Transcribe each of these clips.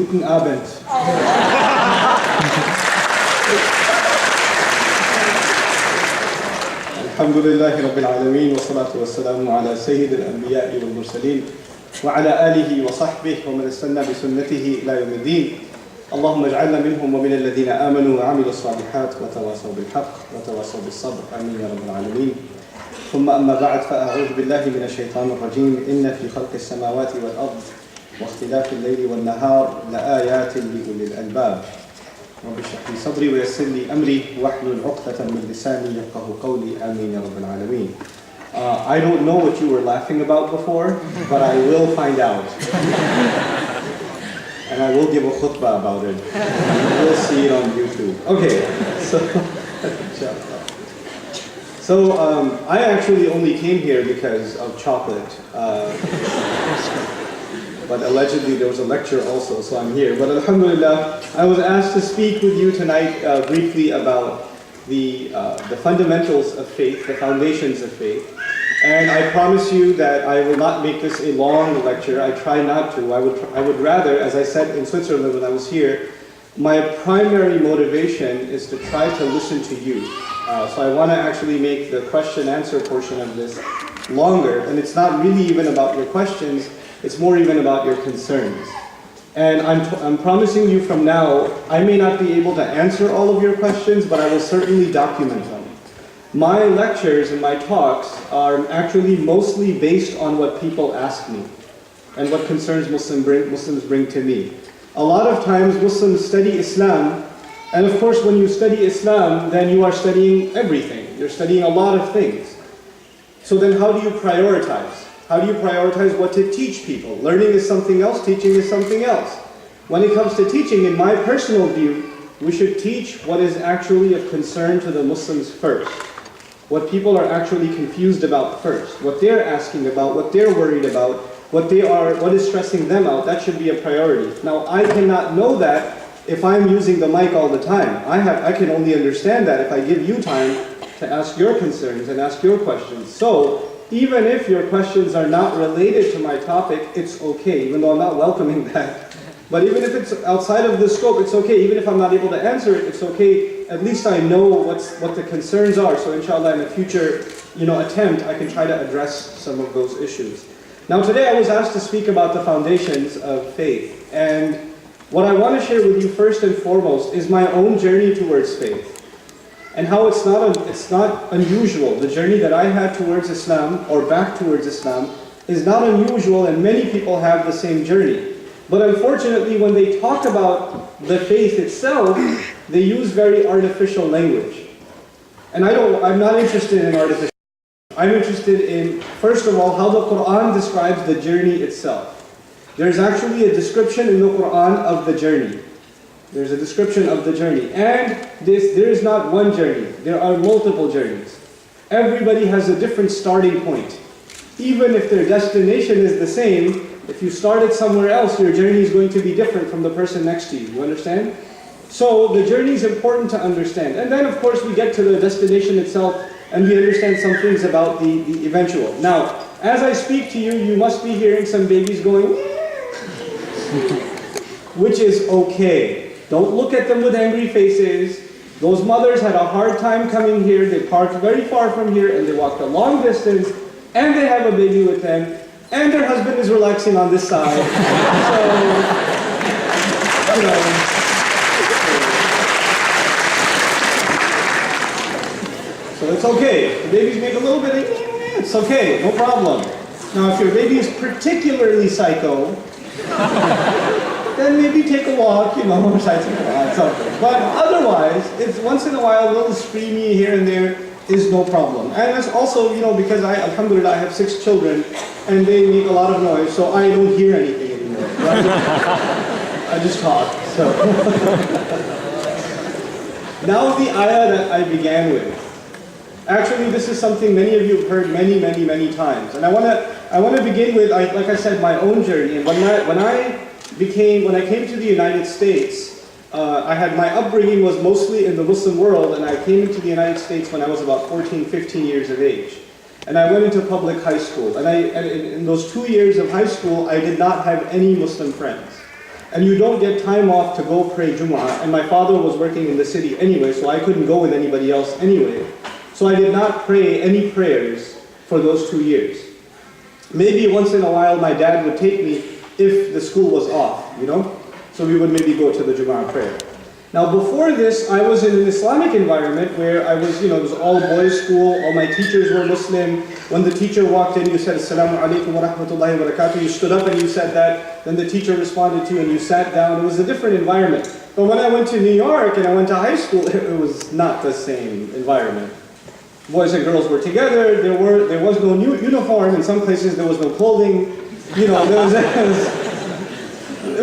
Guten Abend. الحمد لله رب العالمين والصلاة والسلام على سيد الأنبياء والمرسلين وعلى آله وصحبه ومن استنى بسنته إلى يوم الدين. اللهم اجعلنا منهم ومن الذين آمنوا وعملوا الصالحات وتواصوا بالحق وتواصوا بالصبر. آمين يا رب العالمين. ثم أما بعد فأعوذ بالله من الشيطان الرجيم. إن في خلق السماوات والأرض واختلاف الليل والنهار لآيات لأولي الألباب. رب اشرح لي صدري ويسر لي أمري واحلل عقدة من لساني يفقهوا قولي. آمين يا رب العالمين. I don't know what you were laughing about before, but I will find out. And I will give a khutbah about it. We'll see it on YouTube. Okay, so I actually only came here because of chocolate. But allegedly there was a lecture also, so I'm here. But alhamdulillah, I was asked to speak with you tonight briefly about the fundamentals of faith, the foundations of faith. And I promise you that I will not make this a long lecture. I try not to. I would rather, as I said in Switzerland when I was here, my primary motivation is to try to listen to you. So I want to actually make the question-answer portion of this longer. And it's not really even about your questions. It's more even about your concerns. And I'm promising you from now, I may not be able to answer all of your questions, but I will certainly document them. My lectures and my talks are actually mostly based on what people ask me and what concerns Muslims bring to me. A lot of times Muslims study Islam, and of course when you study Islam, then you are studying everything. You're studying a lot of things. So then how do you prioritize? How do you prioritize what to teach people? Learning is something else, teaching is something else. When it comes to teaching, in my personal view, we should teach what is actually of concern to the Muslims first. What people are actually confused about first. What they're asking about, what they're worried about, what is stressing them out, that should be a priority. Now, I cannot know that if I'm using the mic all the time. I can only understand that if I give you time to ask your concerns and ask your questions. So, even if your questions are not related to my topic, it's okay, even though I'm not welcoming that. But even if it's outside of the scope, it's okay. Even if I'm not able to answer it, it's okay. At least I know what the concerns are. So inshallah, in a future attempt, I can try to address some of those issues. Now today I was asked to speak about the foundations of faith. And what I want to share with you first and foremost is my own journey towards faith. And how it's not unusual. The journey that I had towards Islam, or back towards Islam, is not unusual, and many people have the same journey. But unfortunately, when they talk about the faith itself, they use very artificial language. And I'm not interested in artificial. I'm interested in, first of all, how the Quran describes the journey itself. There's actually a description in the Quran of the journey. There's a description of the journey. And there is not one journey. There are multiple journeys. Everybody has a different starting point. Even if their destination is the same, if you started somewhere else, your journey is going to be different from the person next to you. You understand? So the journey is important to understand. And then of course we get to the destination itself and we understand some things about the eventual. Now, as I speak to you, you must be hearing some babies going, which is okay. Don't look at them with angry faces. Those mothers had a hard time coming here. They parked very far from here and they walked a long distance and they have a baby with them and their husband is relaxing on this side. So it's okay. The babies make a little bit of, it's okay, no problem. Now if your baby is particularly psycho, then maybe take a walk, something. But otherwise, it's once in a while a little screamy here and there is no problem. And that's also, because alhamdulillah, I have 6 children and they make a lot of noise, so I don't hear anything anymore. Right? I just talk. So now the ayah that I began with. Actually, this is something many of you have heard many, many, many times. And I want to begin with, like I said, my own journey. And when I came to the United States, my upbringing was mostly in the Muslim world, and I came into the United States when I was about 14, 15 years of age. And I went into public high school. And in those 2 years of high school, I did not have any Muslim friends. and you don't get time off to go pray Jumu'ah, and my father was working in the city anyway, so I couldn't go with anybody else anyway. So I did not pray any prayers for those 2 years. Maybe once in a while my dad would take me if the school was off, so we would maybe go to the Jumu'ah prayer. Now before this, I was in an Islamic environment where I was, it was all boys school, all my teachers were Muslim. When the teacher walked in, you said, Assalamu alaikum wa rahmatullahi wa barakatuh. You stood up and you said that. Then the teacher responded to you and you sat down. It was a different environment. But when I went to New York and I went to high school, it was not the same environment. Boys and girls were together. There was no uniform. In some places there was no clothing. It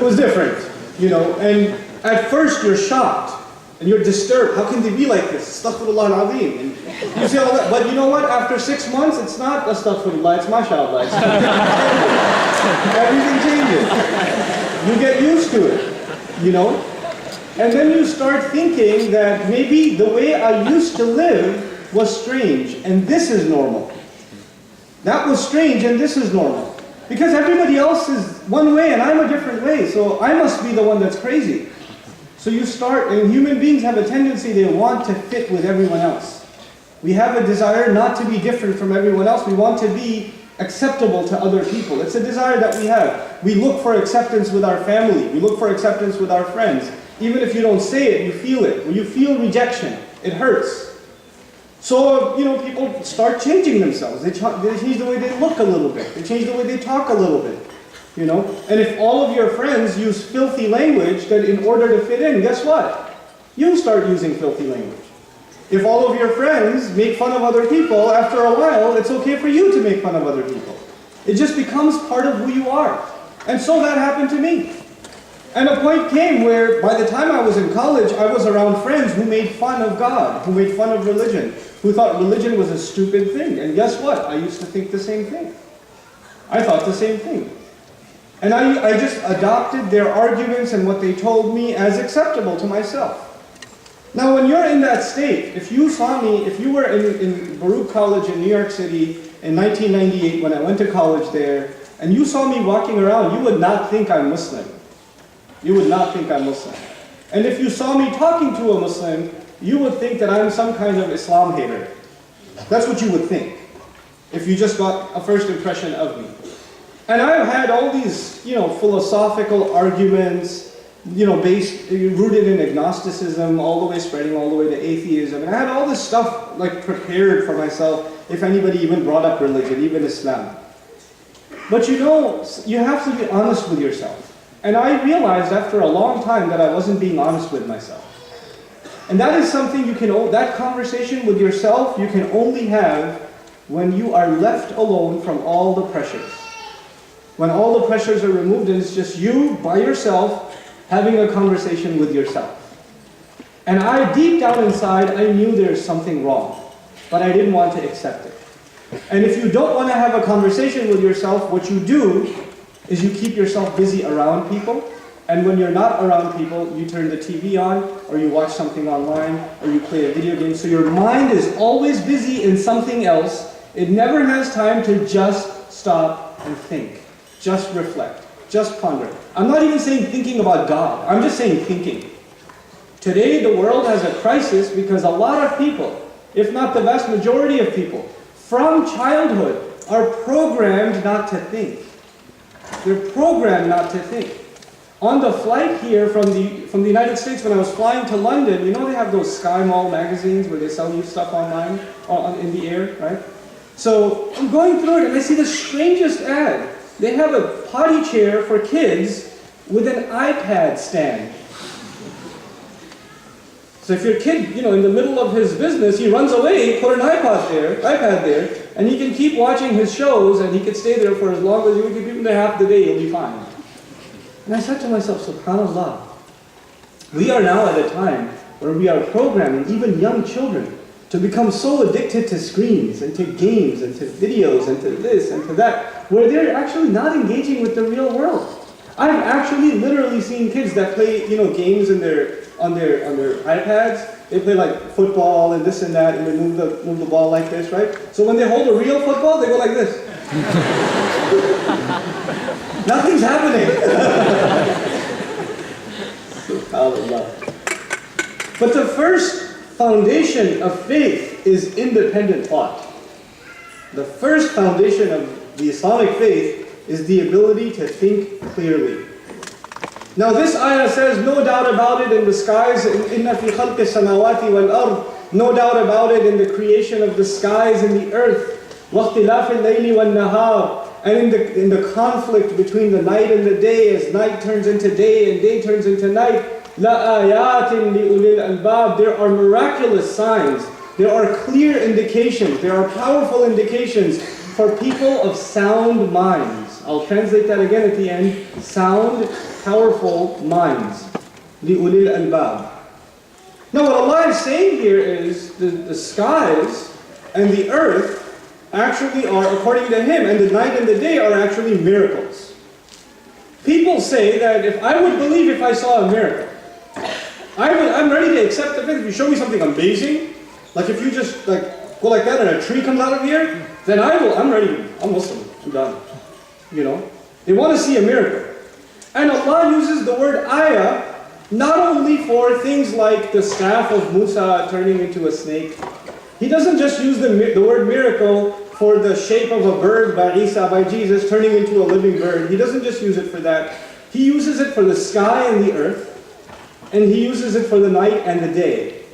was different. And at first you're shocked and you're disturbed. How can they be like this? Astaghfirullah al-Azim. And you say all that. But you know what? After 6 months, it's not astaghfirullah, it's mashallah. Everything changes. You get used to it, And then you start thinking that maybe the way I used to live was strange and this is normal. That was strange and this is normal. Because everybody else is one way and I'm a different way, so I must be the one that's crazy. So you start, and human beings have a tendency, they want to fit with everyone else. We have a desire not to be different from everyone else. We want to be acceptable to other people. It's a desire that we have. We look for acceptance with our family. We look for acceptance with our friends. Even if you don't say it, you feel it. When you feel rejection, it hurts. So, people start changing themselves. They change the way they look a little bit. They change the way they talk a little bit. And if all of your friends use filthy language, then in order to fit in, guess what? You start using filthy language. If all of your friends make fun of other people, after a while, it's okay for you to make fun of other people. It just becomes part of who you are. And so that happened to me. And a point came where, by the time I was in college, I was around friends who made fun of God, who made fun of religion, who thought religion was a stupid thing. And guess what? I used to think the same thing. I thought the same thing. And I just adopted their arguments and what they told me as acceptable to myself. Now when you're in that state, if you were in Baruch College in New York City in 1998 when I went to college there, and you saw me walking around, you would not think I'm Muslim. You would not think I'm Muslim. And if you saw me talking to a Muslim, you would think that I'm some kind of Islam hater. That's what you would think, if you just got a first impression of me. And I've had all these, philosophical arguments, rooted in agnosticism, all the way spreading all the way to atheism. And I had all this stuff prepared for myself if anybody even brought up religion, even Islam. But you have to be honest with yourself. And I realized after a long time that I wasn't being honest with myself. And that is something that conversation with yourself you can only have when you are left alone from all the pressures. When all the pressures are removed and it's just you by yourself having a conversation with yourself. And deep down inside, I knew there's something wrong, but I didn't want to accept it. And if you don't want to have a conversation with yourself, what you do is you keep yourself busy around people, and when you're not around people, you turn the TV on, or you watch something online, or you play a video game. So your mind is always busy in something else. It never has time to just stop and think. Just reflect. Just ponder. I'm not even saying thinking about God. I'm just saying thinking. Today the world has a crisis because a lot of people, if not the vast majority of people, from childhood are programmed not to think. They're programmed not to think. On the flight here from the United States, when I was flying to London, they have those Sky Mall magazines where they sell you stuff online, in the air, right? So I'm going through it and I see the strangest ad. They have a potty chair for kids with an iPad stand. So if your kid, in the middle of his business, he runs away, put an iPad there, and he can keep watching his shows, and he can stay there for as long as you can keep him there half the day, he'll be fine. And I said to myself, subhanAllah, we are now at a time where we are programming even young children to become so addicted to screens and to games and to videos and to this and to that, where they're actually not engaging with the real world. I've actually literally seen kids that play, games on their iPads. They play football and this and that, and they move the ball like this, right? So when they hold a real football, they go like this. Nothing's happening. Allah. But the first foundation of faith is independent thought. The first foundation of the Islamic faith is the ability to think clearly. Now this ayah says, no doubt about it in the skies, إِنَّ فِي خَلْقِ السَّمَاوَاتِ وَالْأَرْضِ, no doubt about it in the creation of the skies and the earth, وَاخْتِلَافِ اللَّيْلِ وَالنَّهَارِ, and in the conflict between the night and the day, as night turns into day and day turns into night, لَآيَاتٍ لِأُولِي الْأَلْبَابِ, there are miraculous signs, there are clear indications, there are powerful indications for people of sound minds. I'll translate that again at the end. Sound, powerful minds. لِأُولِي الْأَلْبَابِ. Now what Allah is saying here is the skies and the earth actually are, according to Him, and the night and the day are actually miracles. People say that if I would believe if I saw a miracle, I'm ready to accept the faith. If you show me something amazing, like if you just go like that and a tree comes out of here, then I'm ready. I'm Muslim. I'm done. You know? They want to see a miracle. And Allah uses the word ayah not only for things like the staff of Musa turning into a snake. He doesn't just use the word miracle for the shape of a bird by Isa, by Jesus, turning into a living bird. He doesn't just use it for that. He uses it for the sky and the earth. And He uses it for the night and the day.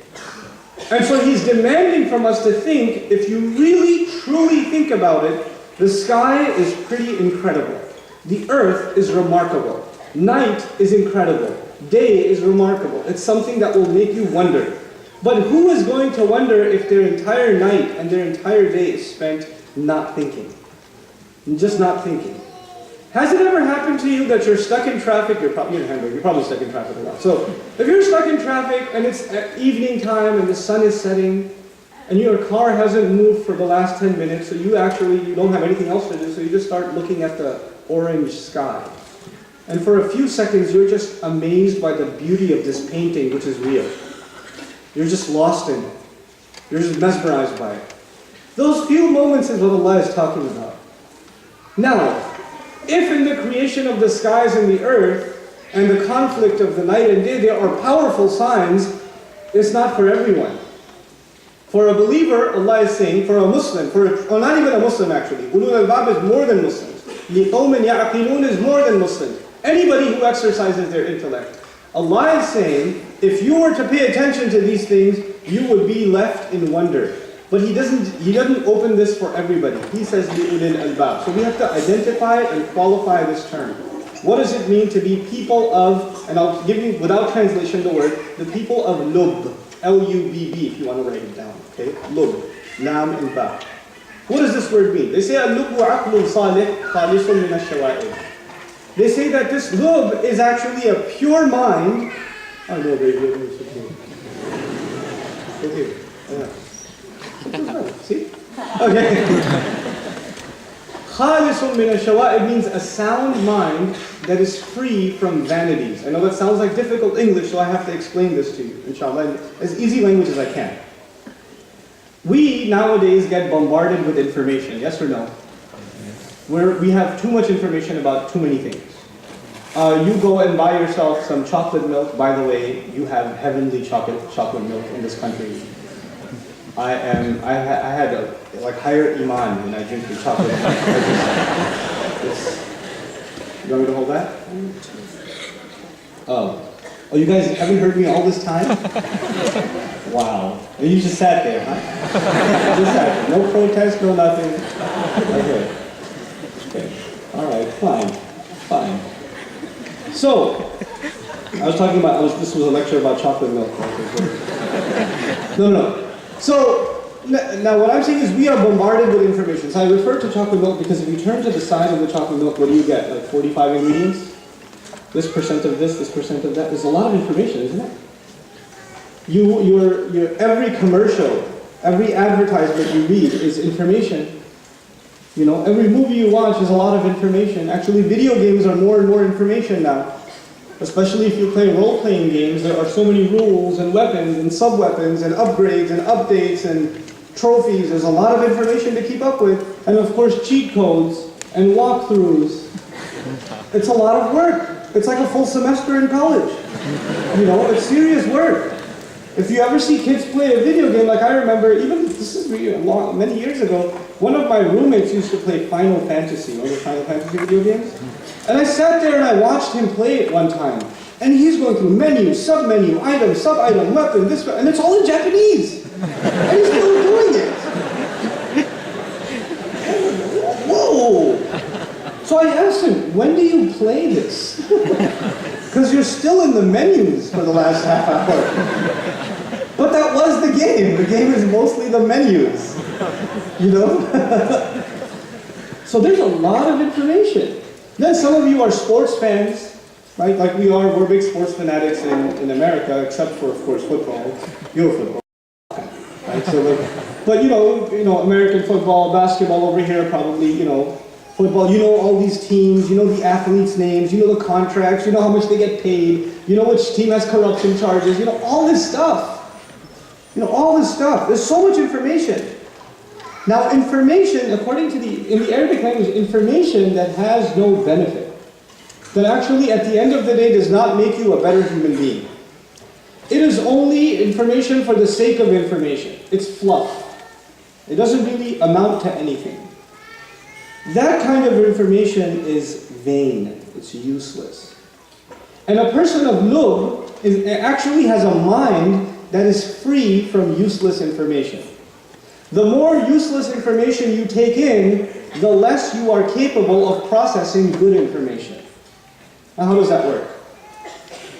And so He's demanding from us to think, if you really, truly think about it, the sky is pretty incredible. The earth is remarkable. Night is incredible. Day is remarkable. It's something that will make you wonder. But who is going to wonder if their entire night and their entire day is spent not thinking? Just not thinking. Has it ever happened to you that you're stuck in traffic? You're probably stuck in traffic a lot. So if you're stuck in traffic and it's at evening time and the sun is setting and your car hasn't moved for the last 10 minutes, so you don't have anything else to do, so you just start looking at the orange sky. And for a few seconds you're just amazed by the beauty of this painting, which is real. You're just lost in it. You're just mesmerized by it. Those few moments is what Allah is talking about. Now, if in the creation of the skies and the earth and the conflict of the night and day there are powerful signs, it's not for everyone. For a believer, Allah is saying, for a Muslim, or not even a Muslim actually, ulul albab is more than Muslims. لِقَوْمٍ يَعْقِلُونَ is more than Muslims. Anybody who exercises their intellect. Allah is saying, if you were to pay attention to these things, you would be left in wonder. But He doesn't open this for everybody. He says لِأُولِي الْأَلْبَابِ. So we have to identify and qualify this term. What does it mean to be people of, and I'll give you without translation the word, the people of Lub. L-U-B-B if you want to write it down. Okay? Lub. Lam and Ba. What does this word mean? They say اللُّبُ عَقْلٌ صَالِحٌ خَالِصٌ مِنَ الشَّوَائِبِ. They say that this lub is actually a pure mind. Oh no, baby, it's okay. Yeah. See? Okay. خَالِصٌ مِنَ الشَّوَائِبِ means a sound mind that is free from vanities. I know that sounds like difficult English, so I have to explain this to you, inshallah, in as easy language as I can. We nowadays get bombarded with information, yes or no? We have too much information about too many things. You go and buy yourself some chocolate milk. By the way, you have heavenly chocolate milk in this country. I had a higher iman when I drink the chocolate milk. You want me to hold that? Oh, you guys haven't heard me all this time? Wow. And you just sat there, huh? Just sat there. No protest, no nothing. Okay. All right, fine. So, I was talking about, this was a lecture about chocolate milk. No. So, now what I'm saying is we are bombarded with information. So I refer to chocolate milk because if you turn to the side of the chocolate milk, what do you get? Like 45 ingredients? This percent of this percent of that. There's a lot of information, isn't it? Every commercial, every advertisement you read is information. You know, every movie you watch is a lot of information. Actually, video games are more and more information now. Especially if you play role-playing games, there are so many rules and weapons and sub-weapons and upgrades and updates and trophies. There's a lot of information to keep up with. And of course, cheat codes and walkthroughs. It's a lot of work. It's like a full semester in college. You know, it's serious work. If you ever see kids play a video game, like I remember, even this is many years ago, one of my roommates used to play Final Fantasy, you know the Final Fantasy video games? And I sat there and I watched him play it one time. And he's going through menu, sub-menu, item, sub-item, weapon, this, and it's all in Japanese. And he's still doing it. Whoa! So I asked him, when do you play this? Because you're still in the menus for the last half hour. But that was the game. The game is mostly the menus. You know? So there's a lot of information. Then some of you are sports fans, right? Like we are, we're big sports fanatics in America, except for, of course, football. You're a football fan, right? So like, but you know, American football, basketball over here, probably, you know, football, you know all these teams, you know the athletes' names, you know the contracts, you know how much they get paid, you know which team has corruption charges, you know, all this stuff. You know, all this stuff. There's so much information. Now, information, according to in the Arabic language, information that has no benefit, that actually at the end of the day does not make you a better human being. It is only information for the sake of information. It's fluff. It doesn't really amount to anything. That kind of information is vain. It's useless. And a person of lub actually has a mind that is free from useless information. The more useless information you take in, the less you are capable of processing good information. Now, how does that work?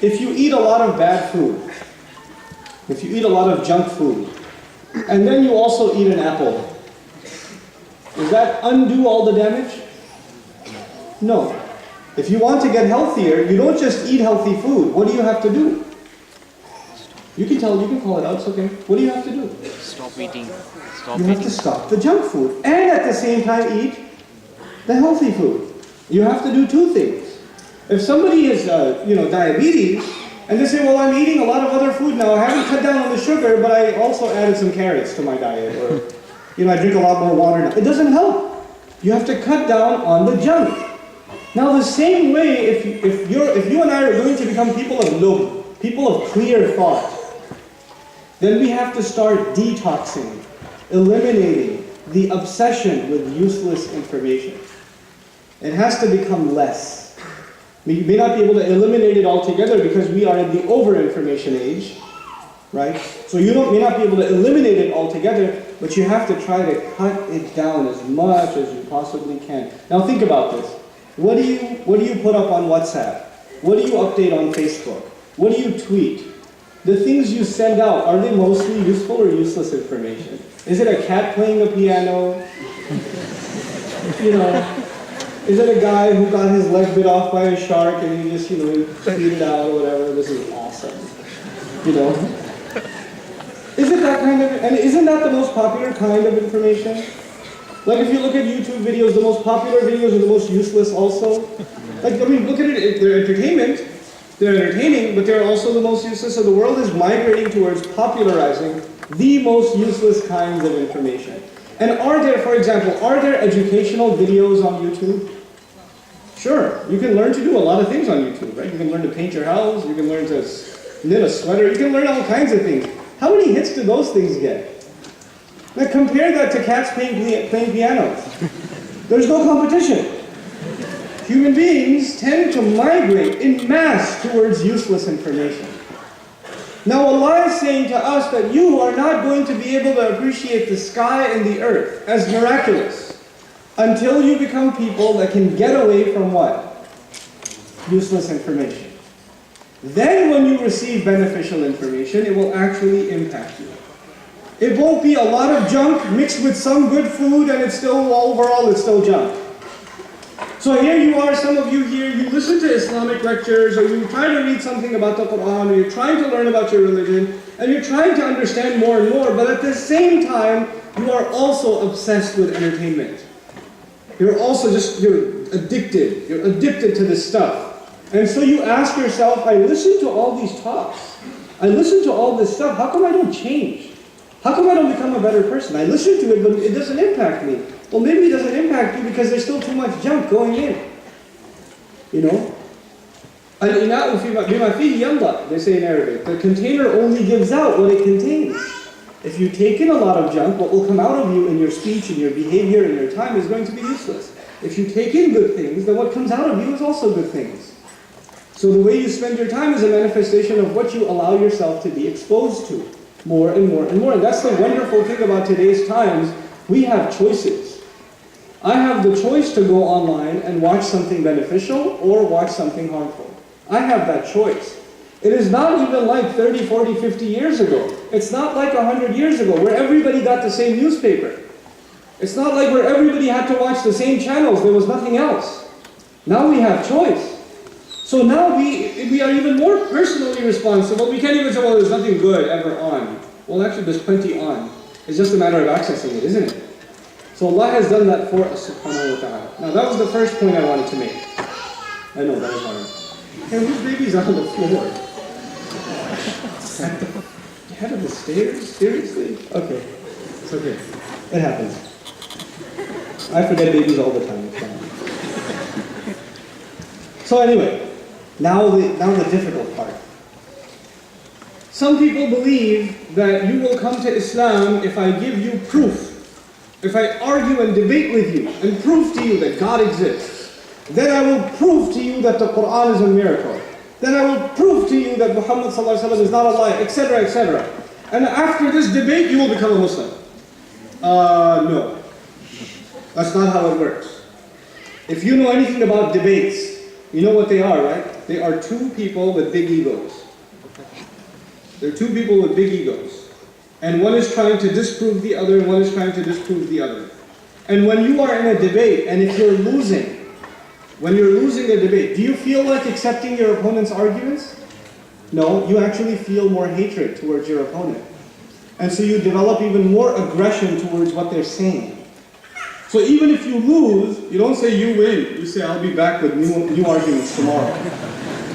If you eat a lot of bad food, if you eat a lot of junk food, and then you also eat an apple, does that undo all the damage? No. If you want to get healthier, you don't just eat healthy food. What do you have to do? You can call it out, it's okay. What do you have to do? Stop eating. You have to stop the junk food and at the same time eat the healthy food. You have to do two things. If somebody has, diabetes, and they say, well, I'm eating a lot of other food now, I haven't cut down on the sugar, but I also added some carrots to my diet, or, I drink a lot more water now. It doesn't help. You have to cut down on the junk. Now, the same way, if you and I are going to become people of lub, people of clear thought, then we have to start detoxing, eliminating the obsession with useless information. It has to become less. We may not be able to eliminate it altogether because we are in the over-information age, right? So you may not be able to eliminate it altogether, but you have to try to cut it down as much as you possibly can. Now think about this. What do you put up on WhatsApp? What do you update on Facebook? What do you tweet? The things you send out, are they mostly useful or useless information? Is it a cat playing a piano? Is it a guy who got his leg bit off by a shark and he just, tweet it out or whatever? This is awesome. Is it that kind of, and isn't that the most popular kind of information? Like if you look at YouTube videos, the most popular videos are the most useless also. Look at it, they're entertainment. They're entertaining, but they're also the most useless. So the world is migrating towards popularizing the most useless kinds of information. And are there educational videos on YouTube? Sure, you can learn to do a lot of things on YouTube, right? You can learn to paint your house, you can learn to knit a sweater, you can learn all kinds of things. How many hits do those things get? Now compare that to cats playing pianos. There's no competition. Human beings tend to migrate in mass towards useless information. Now Allah is saying to us that you are not going to be able to appreciate the sky and the earth as miraculous until you become people that can get away from what? Useless information. Then when you receive beneficial information, it will actually impact you. It won't be a lot of junk mixed with some good food and it's still junk. So here you are, some of you here, you listen to Islamic lectures, or you try to read something about the Quran, or you're trying to learn about your religion, and you're trying to understand more and more, but at the same time, you are also obsessed with entertainment. You're addicted. You're addicted to this stuff. And so you ask yourself, I listen to all these talks. I listen to all this stuff. How come I don't change? How come I don't become a better person? I listen to it, but it doesn't impact me. Well, maybe it doesn't impact you because there's still too much junk going in. Al-ina'u bima fihi yamla, they say in Arabic. The container only gives out what it contains. If you take in a lot of junk, what will come out of you in your speech, in your behavior, in your time is going to be useless. If you take in good things, then what comes out of you is also good things. So the way you spend your time is a manifestation of what you allow yourself to be exposed to, more and more and more. And that's the wonderful thing about today's times. We have choices. I have the choice to go online and watch something beneficial or watch something harmful. I have that choice. It is not even like 30, 40, 50 years ago. It's not like 100 years ago where everybody got the same newspaper. It's not like where everybody had to watch the same channels. There was nothing else. Now we have choice. So now we are even more personally responsible. We can't even say, well, there's nothing good ever on. Well, actually, there's plenty on. It's just a matter of accessing it, isn't it? So Allah has done that for us, subhanahu wa ta'ala. Now, that was the first point I wanted to make. I know, that was hard. Hey, whose baby's on the floor? At the head of the stairs? Seriously? Okay. It's okay. It happens. I forget babies all the time. So anyway, now the difficult part. Some people believe that you will come to Islam if I give you proof. If I argue and debate with you and prove to you that God exists, then I will prove to you that the Quran is a miracle. Then I will prove to you that Muhammad ﷺ is not a lie, etc., etc. And after this debate, you will become a Muslim. No. That's not how it works. If you know anything about debates, you know what they are, right? They are two people with big egos. They're two people with big egos. And one is trying to disprove the other, and one is trying to disprove the other. And when you are in a debate, and if you're losing, when you're losing a debate, do you feel like accepting your opponent's arguments? No, you actually feel more hatred towards your opponent. And so you develop even more aggression towards what they're saying. So even if you lose, you don't say you win. You say, I'll be back with new arguments tomorrow.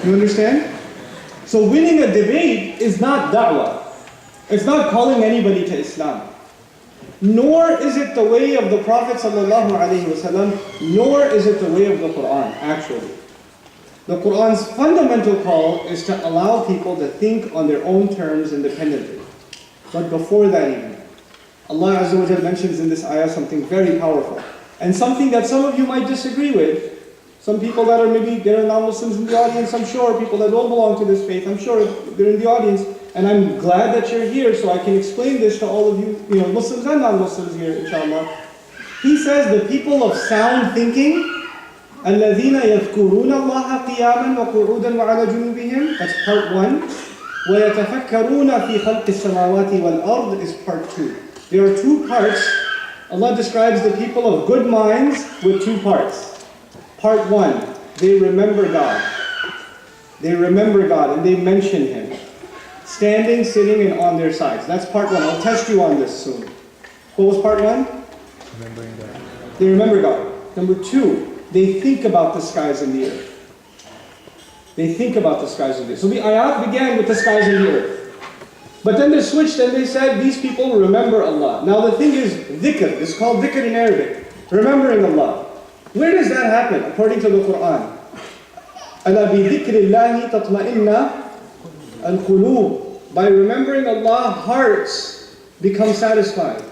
You understand? So winning a debate is not da'wah. It's not calling anybody to Islam. Nor is it the way of the Prophet ﷺ, nor is it the way of the Quran, actually. The Quran's fundamental call is to allow people to think on their own terms independently. But before that even, Allah Azza wa Jalla mentions in this ayah something very powerful. And something that some of you might disagree with. Some people that are maybe, there are non-Muslims in the audience, I'm sure, people that don't belong to this faith, I'm sure they're in the audience. And I'm glad that you're here so I can explain this to all of you, Muslims and non-Muslims here, inshallah. He says the people of sound thinking, الَّذِينَ يَذْكُرُونَ اللَّهَ قِيَامًا وَقُعُودًا وَعَلَى جُنُوبِهِمْ. That's part 1. وَيَتَفَكَّرُونَ فِي خَلْقِ السَّمَاوَاتِ وَالْأَرْضِ is part 2. There are two parts. Allah describes the people of good minds with two parts. Part 1, they remember God. They remember God and they mention Him. Standing, sitting, and on their sides. That's part 1. I'll test you on this soon. What was part 1? Remembering God. They remember God. Number 2, they think about the skies and the earth. They think about the skies and the earth. So the ayat began with the skies and the earth. But then they switched and they said, these people remember Allah. Now the thing is, dhikr. It's called dhikr in Arabic. Remembering Allah. Where does that happen according to the Quran? أَلَا بِذِكْرِ اللَّهِ تَطْمَئِنَّ الْقُلُوبِ. By remembering Allah, hearts become satisfied.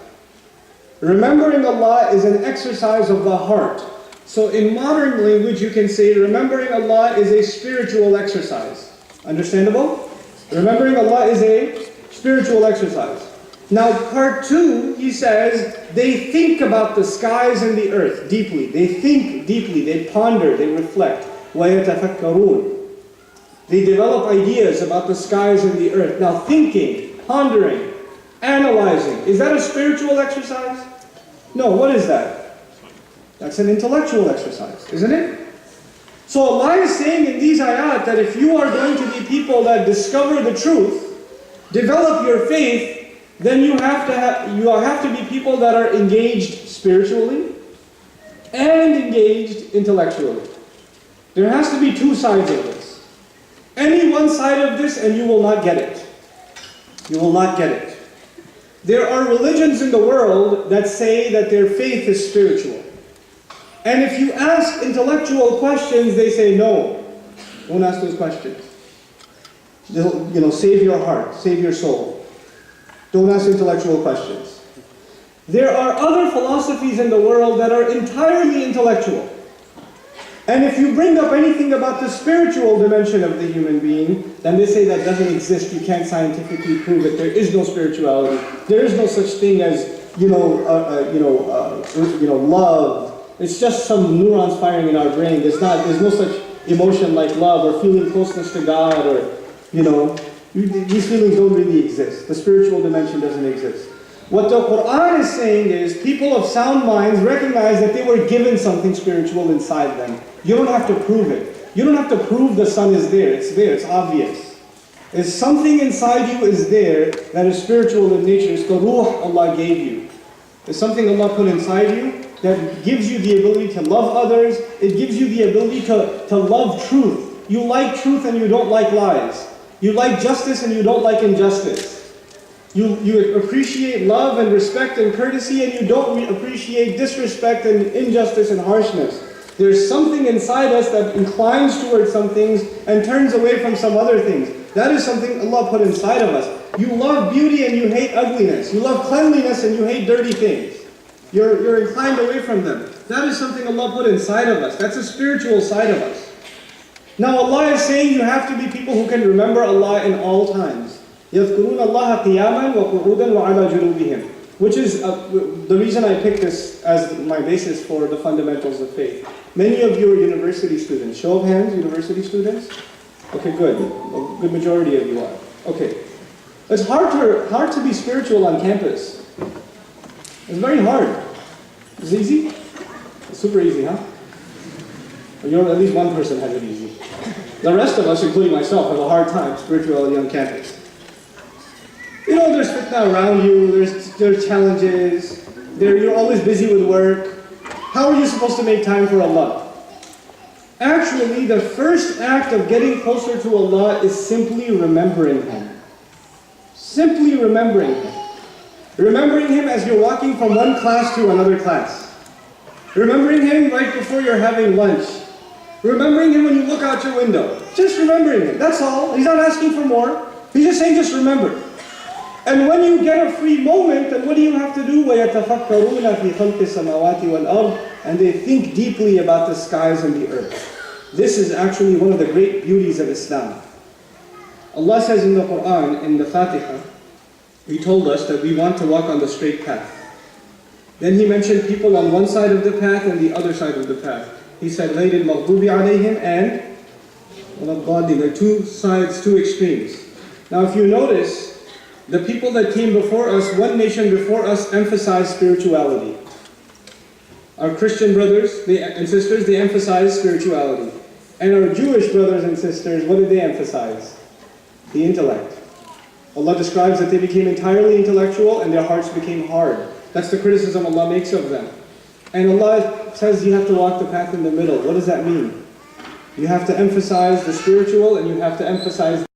Remembering Allah is an exercise of the heart. So in modern language you can say remembering Allah is a spiritual exercise. Understandable? Remembering Allah is a spiritual exercise. Now part 2, he says, they think about the skies and the earth deeply. They think deeply, they ponder, they reflect. وَيَتَفَكَّرُونَ. They develop ideas about the skies and the earth. Now thinking, pondering, analyzing, is that a spiritual exercise? No, what is that? That's an intellectual exercise, isn't it? So Allah is saying in these ayat that if you are going to be people that discover the truth, develop your faith, then you have to be people that are engaged spiritually and engaged intellectually. There has to be two sides of this. Any one side of this and you will not get it. You will not get it. There are religions in the world that say that their faith is spiritual. And if you ask intellectual questions, they say no. Don't ask those questions. Save your heart, save your soul. Don't ask intellectual questions. There are other philosophies in the world that are entirely intellectual. And if you bring up anything about the spiritual dimension of the human being, then they say that doesn't exist. You can't scientifically prove it. There is no spirituality. There is no such thing as love. It's just some neurons firing in our brain. There's no such emotion like love or feeling closeness to God or these feelings don't really exist. The spiritual dimension doesn't exist. What the Quran is saying is people of sound minds recognize that they were given something spiritual inside them. You don't have to prove it. You don't have to prove the sun is there. It's there. It's obvious. There's something inside you is there that is spiritual in nature. It's the ruh Allah gave you. There's something Allah put inside you that gives you the ability to love others. It gives you the ability to love truth. You like truth and you don't like lies. You like justice and you don't like injustice. You appreciate love and respect and courtesy and you don't appreciate disrespect and injustice and harshness. There's something inside us that inclines towards some things and turns away from some other things. That is something Allah put inside of us. You love beauty and you hate ugliness. You love cleanliness and you hate dirty things. You're inclined away from them. That is something Allah put inside of us. That's a spiritual side of us. Now Allah is saying you have to be people who can remember Allah in all times. يَذْكُرُونَ اللَّهَ قِيَامًا وَقُعُودًا وَعَلَى جُنُوبِهِمْ. Which is the reason I picked this as my basis for the fundamentals of faith. Many of you are university students. Show of hands, university students? Okay, good. A good majority of you are. Okay. It's hard to be spiritual on campus. It's very hard. It's easy? It's super easy, huh? At least one person has it easy. The rest of us, including myself, have a hard time spirituality on campus. There's fitna around you, there's challenges, you're always busy with work. How are you supposed to make time for Allah? Actually, the first act of getting closer to Allah is simply remembering Him. Simply remembering Him. Remembering Him as you're walking from one class to another class. Remembering Him right before you're having lunch. Remembering Him when you look out your window. Just remembering Him, that's all. He's not asking for more. He's just saying just remember. And when you get a free moment, then what do you have to do? وَيَتَفَكَّرُونَ فِي خَلْقِ السَّمَاوَاتِ وَالْأَرْضِ. And they think deeply about the skies and the earth. This is actually one of the great beauties of Islam. Allah says in the Quran, in the Fatiha, He told us that we want to walk on the straight path. Then He mentioned people on one side of the path and the other side of the path. He said, غَيْرِ الْمَغْضُوبِ عَلَيْهِمْ and there are two sides, two extremes. Now if you notice, the people that came before us, one nation before us, emphasized spirituality. Our Christian brothers and sisters, they emphasized spirituality. And our Jewish brothers and sisters, what did they emphasize? The intellect. Allah describes that they became entirely intellectual and their hearts became hard. That's the criticism Allah makes of them. And Allah says you have to walk the path in the middle. What does that mean? You have to emphasize the spiritual and you have to emphasize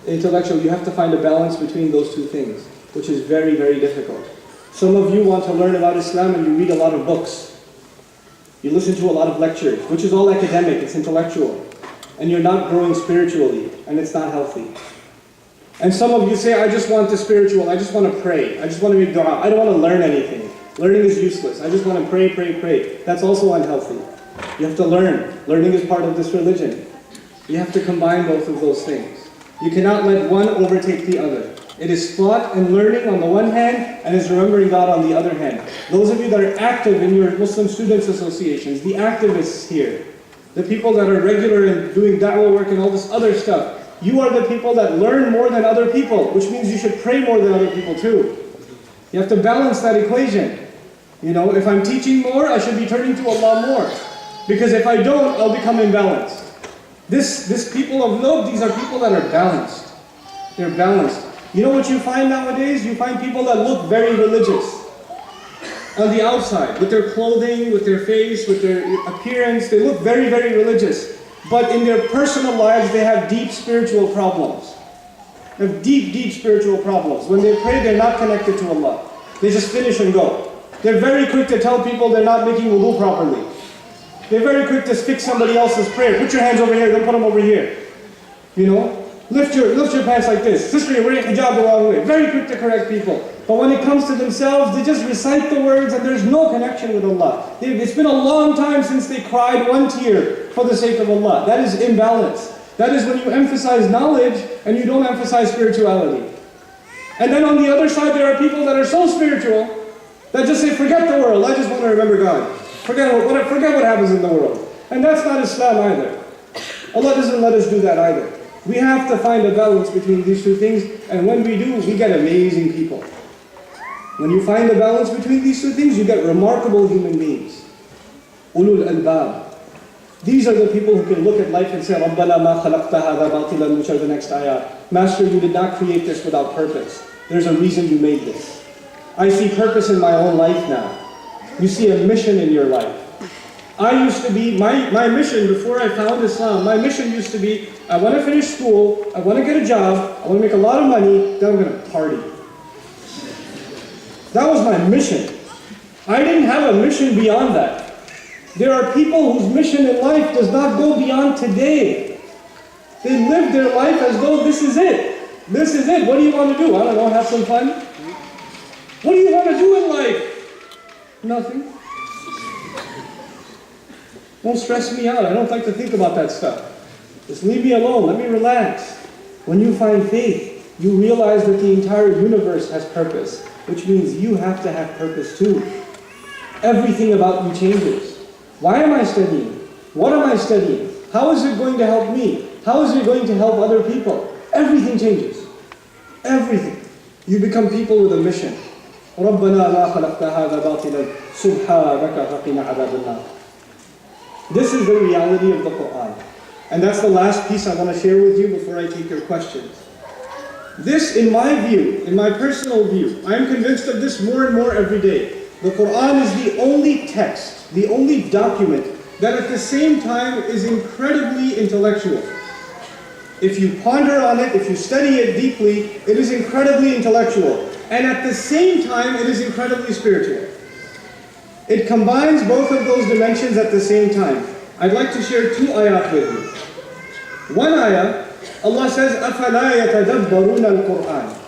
intellectual. You have to find a balance between those two things, which is very, very difficult. Some of you want to learn about Islam and you read a lot of books. You listen to a lot of lectures, which is all academic, it's intellectual. And you're not growing spiritually, and it's not healthy. And some of you say, I just want the spiritual, I just want to pray, I just want to make dua, I don't want to learn anything. Learning is useless, I just want to pray, pray, pray. That's also unhealthy. You have to learn. Learning is part of this religion. You have to combine both of those things. You cannot let one overtake the other. It is thought and learning on the one hand, and is remembering God on the other hand. Those of you that are active in your Muslim Students Associations, the activists here, the people that are regular in doing da'wah work and all this other stuff, you are the people that learn more than other people, which means you should pray more than other people too. You have to balance that equation. If I'm teaching more, I should be turning to Allah more. Because if I don't, I'll become imbalanced. This people of Lod, these are people that are balanced. They're balanced. You know what you find nowadays? You find people that look very religious on the outside, with their clothing, with their face, with their appearance. They look very, very religious. But in their personal lives, they have deep spiritual problems. They have deep, deep spiritual problems. When they pray, they're not connected to Allah. They just finish and go. They're very quick to tell people they're not making wudu properly. They're very quick to fix somebody else's prayer. Put your hands over here, don't put them over here. You know? Lift your pants like this. Sister, you're wearing hijab the wrong way. Very quick to correct people. But when it comes to themselves, they just recite the words and there's no connection with Allah. It's been a long time since they cried one tear for the sake of Allah. That is imbalance. That is when you emphasize knowledge and you don't emphasize spirituality. And then on the other side, there are people that are so spiritual that just say, forget the world, I just want to remember God. Forget what happens in the world. And that's not Islam either. Allah doesn't let us do that either. We have to find a balance between these two things, and when we do, we get amazing people. When you find a balance between these two things, you get remarkable human beings. Ulul albab. These are the people who can look at life and say, Rabbana ma khalaqta hadha batilan, which are the next ayat. Master, you did not create this without purpose. There's a reason you made this. I see purpose in my own life now. You see a mission in your life. I used to be, my mission before I found Islam, my mission used to be, I want to finish school, I want to get a job, I want to make a lot of money, then I'm going to party. That was my mission. I didn't have a mission beyond that. There are people whose mission in life does not go beyond today. They live their life as though this is it. This is it. What do you want to do? I don't know, have some fun? What do you want to do in life? Nothing. Don't stress me out. I don't like to think about that stuff. Just leave me alone. Let me relax. When you find faith, you realize that the entire universe has purpose, which means you have to have purpose too. Everything about you changes. Why am I studying? What am I studying? How is it going to help me? How is it going to help other people? Everything changes. Everything. You become people with a mission. رَبَّنَا مَا خَلَقْتَ هَذَا بَاطِلًا سُبْحَانَكَ فَقِنَا عَذَابَ النَّارِ. This is the reality of the Quran. And that's the last piece I want to share with you before I take your questions. This, in my view, in my personal view, I am convinced of this more and more every day. The Quran is the only text, the only document that at the same time is incredibly intellectual. If you ponder on it, if you study it deeply, it is incredibly intellectual. And at the same time, it is incredibly spiritual. It combines both of those dimensions at the same time. I'd like to share two ayat with you. One ayah, Allah says, أَفَلَا يَتَدَبَّرُونَ الْقُرْآنِ.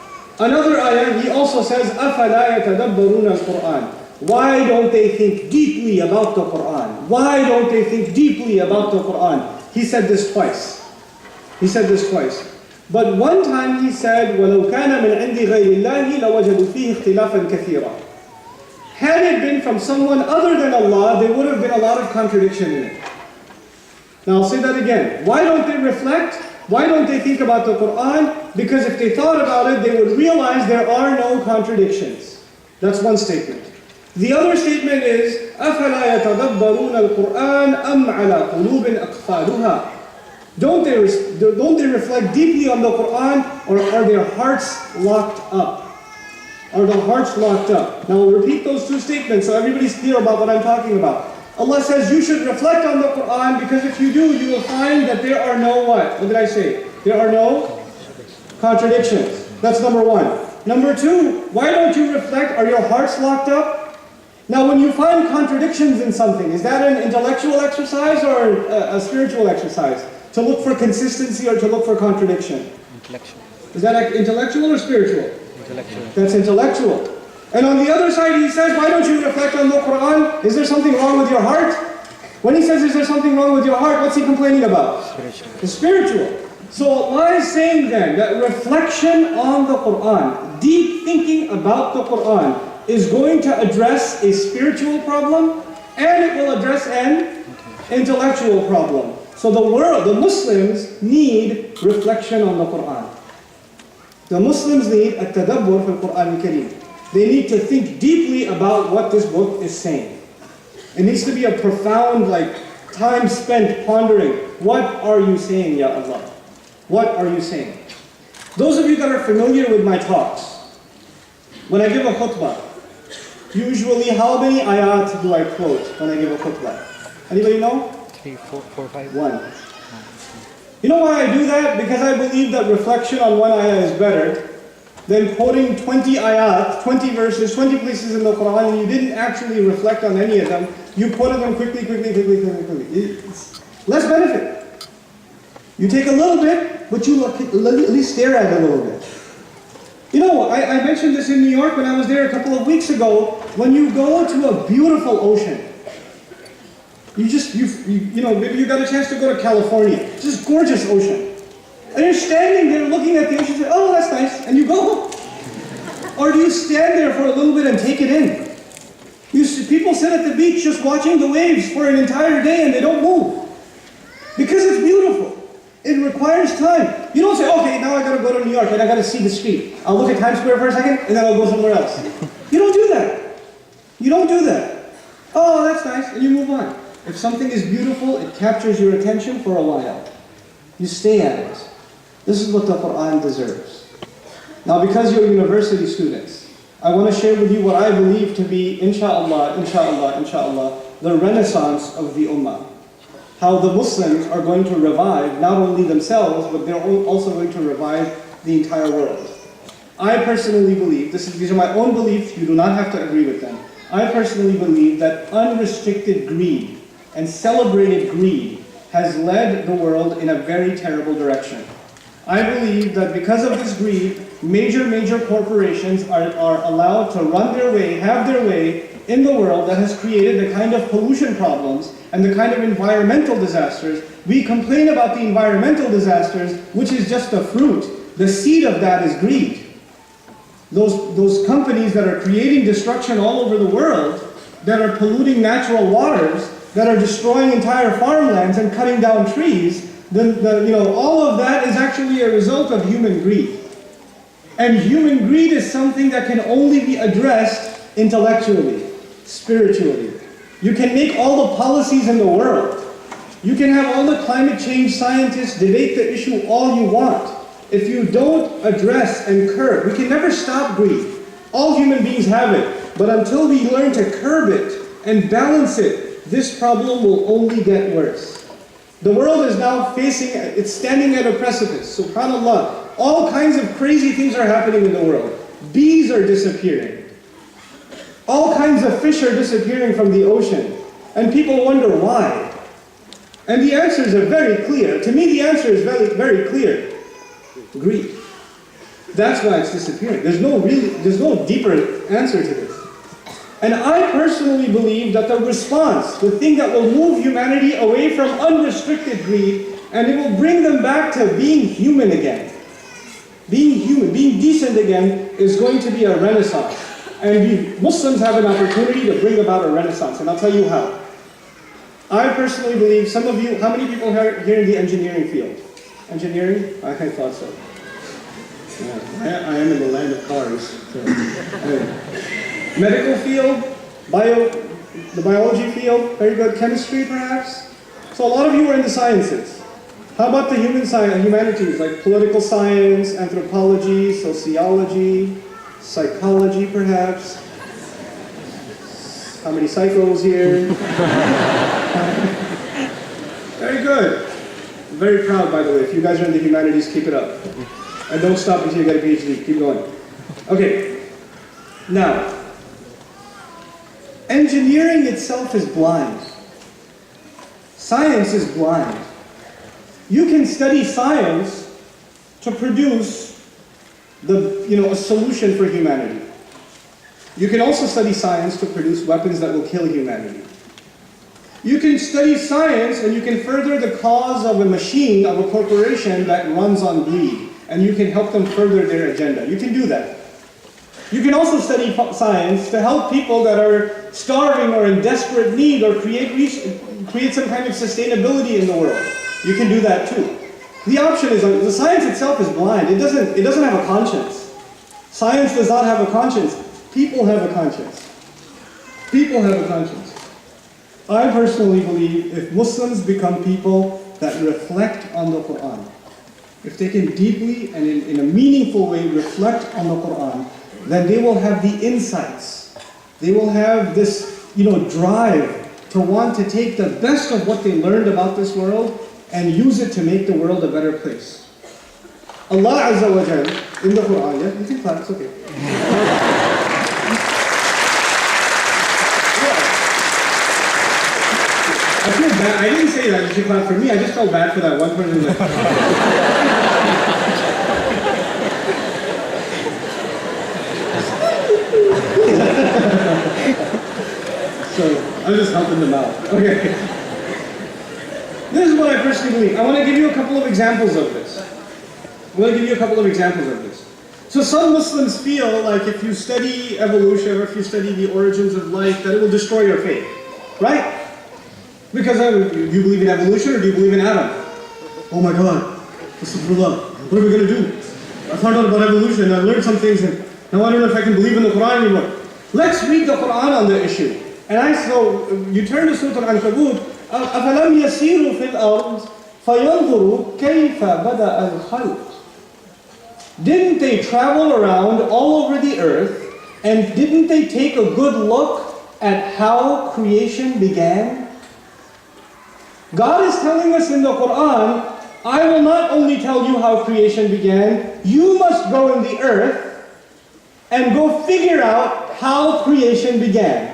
Another ayah, He also says, أَفَلَا يَتَدَبَّرُونَ الْقُرْآنِ. Why don't they think deeply about the Quran? Why don't they think deeply about the Quran? He said this twice. He said this twice. But one time He said, وَلَوْ كَانَ مِنْ عِنْدِ غَيْرِ اللَّهِ لَوَجَدُوا فِيهِ اخْتِلَافًا كَثِيرًا. Had it been from someone other than Allah, there would have been a lot of contradiction in it. Now I'll say that again. Why don't they reflect? Why don't they think about the Quran? Because if they thought about it, they would realize there are no contradictions. That's one statement. The other statement is, أَفَلَا يَتَدَبَّرُونَ الْقُرْآنَ أَمْ عَلَى قُلُوبٍ أَقْفَالُهَا. Don't they reflect deeply on the Quran, or are their hearts locked up? Are the hearts locked up? Now I'll repeat those two statements so everybody's clear about what I'm talking about. Allah says you should reflect on the Quran, because if you do, you will find that there are no what? What did I say? There are no contradictions. That's number one. Number two, why don't you reflect? Are your hearts locked up? Now when you find contradictions in something, is that an intellectual exercise or a spiritual exercise? To look for consistency or to look for contradiction? Intellectual. Is that intellectual or spiritual? Intellectual. That's intellectual. And on the other side He says, why don't you reflect on the Quran? Is there something wrong with your heart? When He says, is there something wrong with your heart, what's He complaining about? Spiritual. The spiritual. So Allah is saying then that reflection on the Quran, deep thinking about the Quran, is going to address a spiritual problem, and it will address an intellectual problem. So the world, the Muslims need reflection on the Quran. The Muslims need at-tadabbur fil Quran al-Kareem. They need to think deeply about what this book is saying. It needs to be a profound, time spent pondering. What are you saying, Ya Allah? What are you saying? Those of you that are familiar with my talks, when I give a khutbah, usually how many ayat do I quote when I give a khutbah? Anybody know? 3, 4, 5. 1. You know why I do that? Because I believe that reflection on one ayah is better than quoting 20 ayat, 20 verses, 20 places in the Quran, and you didn't actually reflect on any of them. You quoted them quickly. It's less benefit. You take a little bit, but you at least stare at it a little bit. You know, I mentioned this in New York when I was there a couple of weeks ago. When you go to a beautiful ocean, you know, maybe you got a chance to go to California. It's just gorgeous ocean. And you're standing there looking at the ocean and say, oh, that's nice, and you go. Or do you stand there for a little bit and take it in? People sit at the beach just watching the waves for an entire day and they don't move. Because it's beautiful. It requires time. You don't say, okay, now I gotta go to New York and I gotta see the street. I'll look at Times Square for a second and then I'll go somewhere else. You don't do that. You don't do that. Oh, that's nice, and you move on. If something is beautiful, it captures your attention for a while. You stay at it. This is what the Quran deserves. Now, because you're university students, I want to share with you what I believe to be, inshallah, the renaissance of the Ummah. How the Muslims are going to revive not only themselves, but they're also going to revive the entire world. I personally believe, these are my own beliefs, you do not have to agree with them. I personally believe that unrestricted greed and celebrated greed has led the world in a very terrible direction. I believe that because of this greed, major corporations are allowed to run their way, have their way in the world that has created the kind of pollution problems and the kind of environmental disasters. We complain about the environmental disasters, which is just the fruit. The seed of that is greed. Those companies that are creating destruction all over the world, that are polluting natural waters, that are destroying entire farmlands and cutting down trees, all of that is actually a result of human greed. And human greed is something that can only be addressed intellectually, spiritually. You can make all the policies in the world. You can have all the climate change scientists debate the issue all you want. If you don't address and curb, we can never stop greed. All human beings have it. But until we learn to curb it and balance it, this problem will only get worse. The world is now it's standing at a precipice. SubhanAllah. All kinds of crazy things are happening in the world. Bees are disappearing. All kinds of fish are disappearing from the ocean. And people wonder why. And the answers are very clear. To me, the answer is very, very clear. Greed. That's why it's disappearing. There's no deeper answer to this. And I personally believe that the response, the thing that will move humanity away from unrestricted greed, and it will bring them back to being human again. Being human, being decent again, is going to be a renaissance. And we Muslims have an opportunity to bring about a renaissance, and I'll tell you how. I personally believe, some of you, how many people are here in the engineering field? Engineering? I thought so. Yeah, I am in the land of cars. So, anyway. Medical field, the biology field, very good. Chemistry, perhaps. So a lot of you are in the sciences. How about the humanities, like political science, anthropology, sociology, psychology, perhaps? How many psychos here? Very good. I'm very proud, by the way. If you guys are in the humanities, keep it up. And don't stop until you get a PhD. Keep going. Okay. Now, engineering itself is blind. Science is blind. You can study science to produce a solution for humanity. You can also study science to produce weapons that will kill humanity. You can study science and you can further the cause of a machine, of a corporation that runs on greed, and you can help them further their agenda. You can do that. You can also study science to help people that are starving or in desperate need, or create some kind of sustainability in the world. You can do that too. The option is, the science itself is blind. It doesn't have a conscience. Science does not have a conscience. People have a conscience. People have a conscience. I personally believe if Muslims become people that reflect on the Quran, if they can deeply and in a meaningful way reflect on the Quran, then they will have the insights. They will have this, drive to want to take the best of what they learned about this world and use it to make the world a better place. Allah Azza wa Jal in the Quran, yeah, you can clap, it's okay. I feel bad. I didn't say that you should clap for me. I just felt bad for that one person. So I'm just helping them out. Okay. This is what I personally believe. I want to give you a couple of examples of this. So some Muslims feel like if you study evolution or if you study the origins of life, that it will destroy your faith. Right? Because do you believe in evolution or do you believe in Adam? Oh my God, Astaghfirullah, what are we going to do? I found out about evolution, I learned some things, and now I don't know if I can believe in the Quran anymore. Let's read the Quran on the issue. So you turn to Surah Al-Ankabut, أَفَلَمْ يَسِيرُوا فِي الْأَرْضِ فَيَنْظُرُوا كَيْفَ بَدَأَ الْخَلْقِ. Didn't they travel around all over the earth, and didn't they take a good look at how creation began? God is telling us in the Quran, I will not only tell you how creation began, you must go in the earth and go figure out how creation began.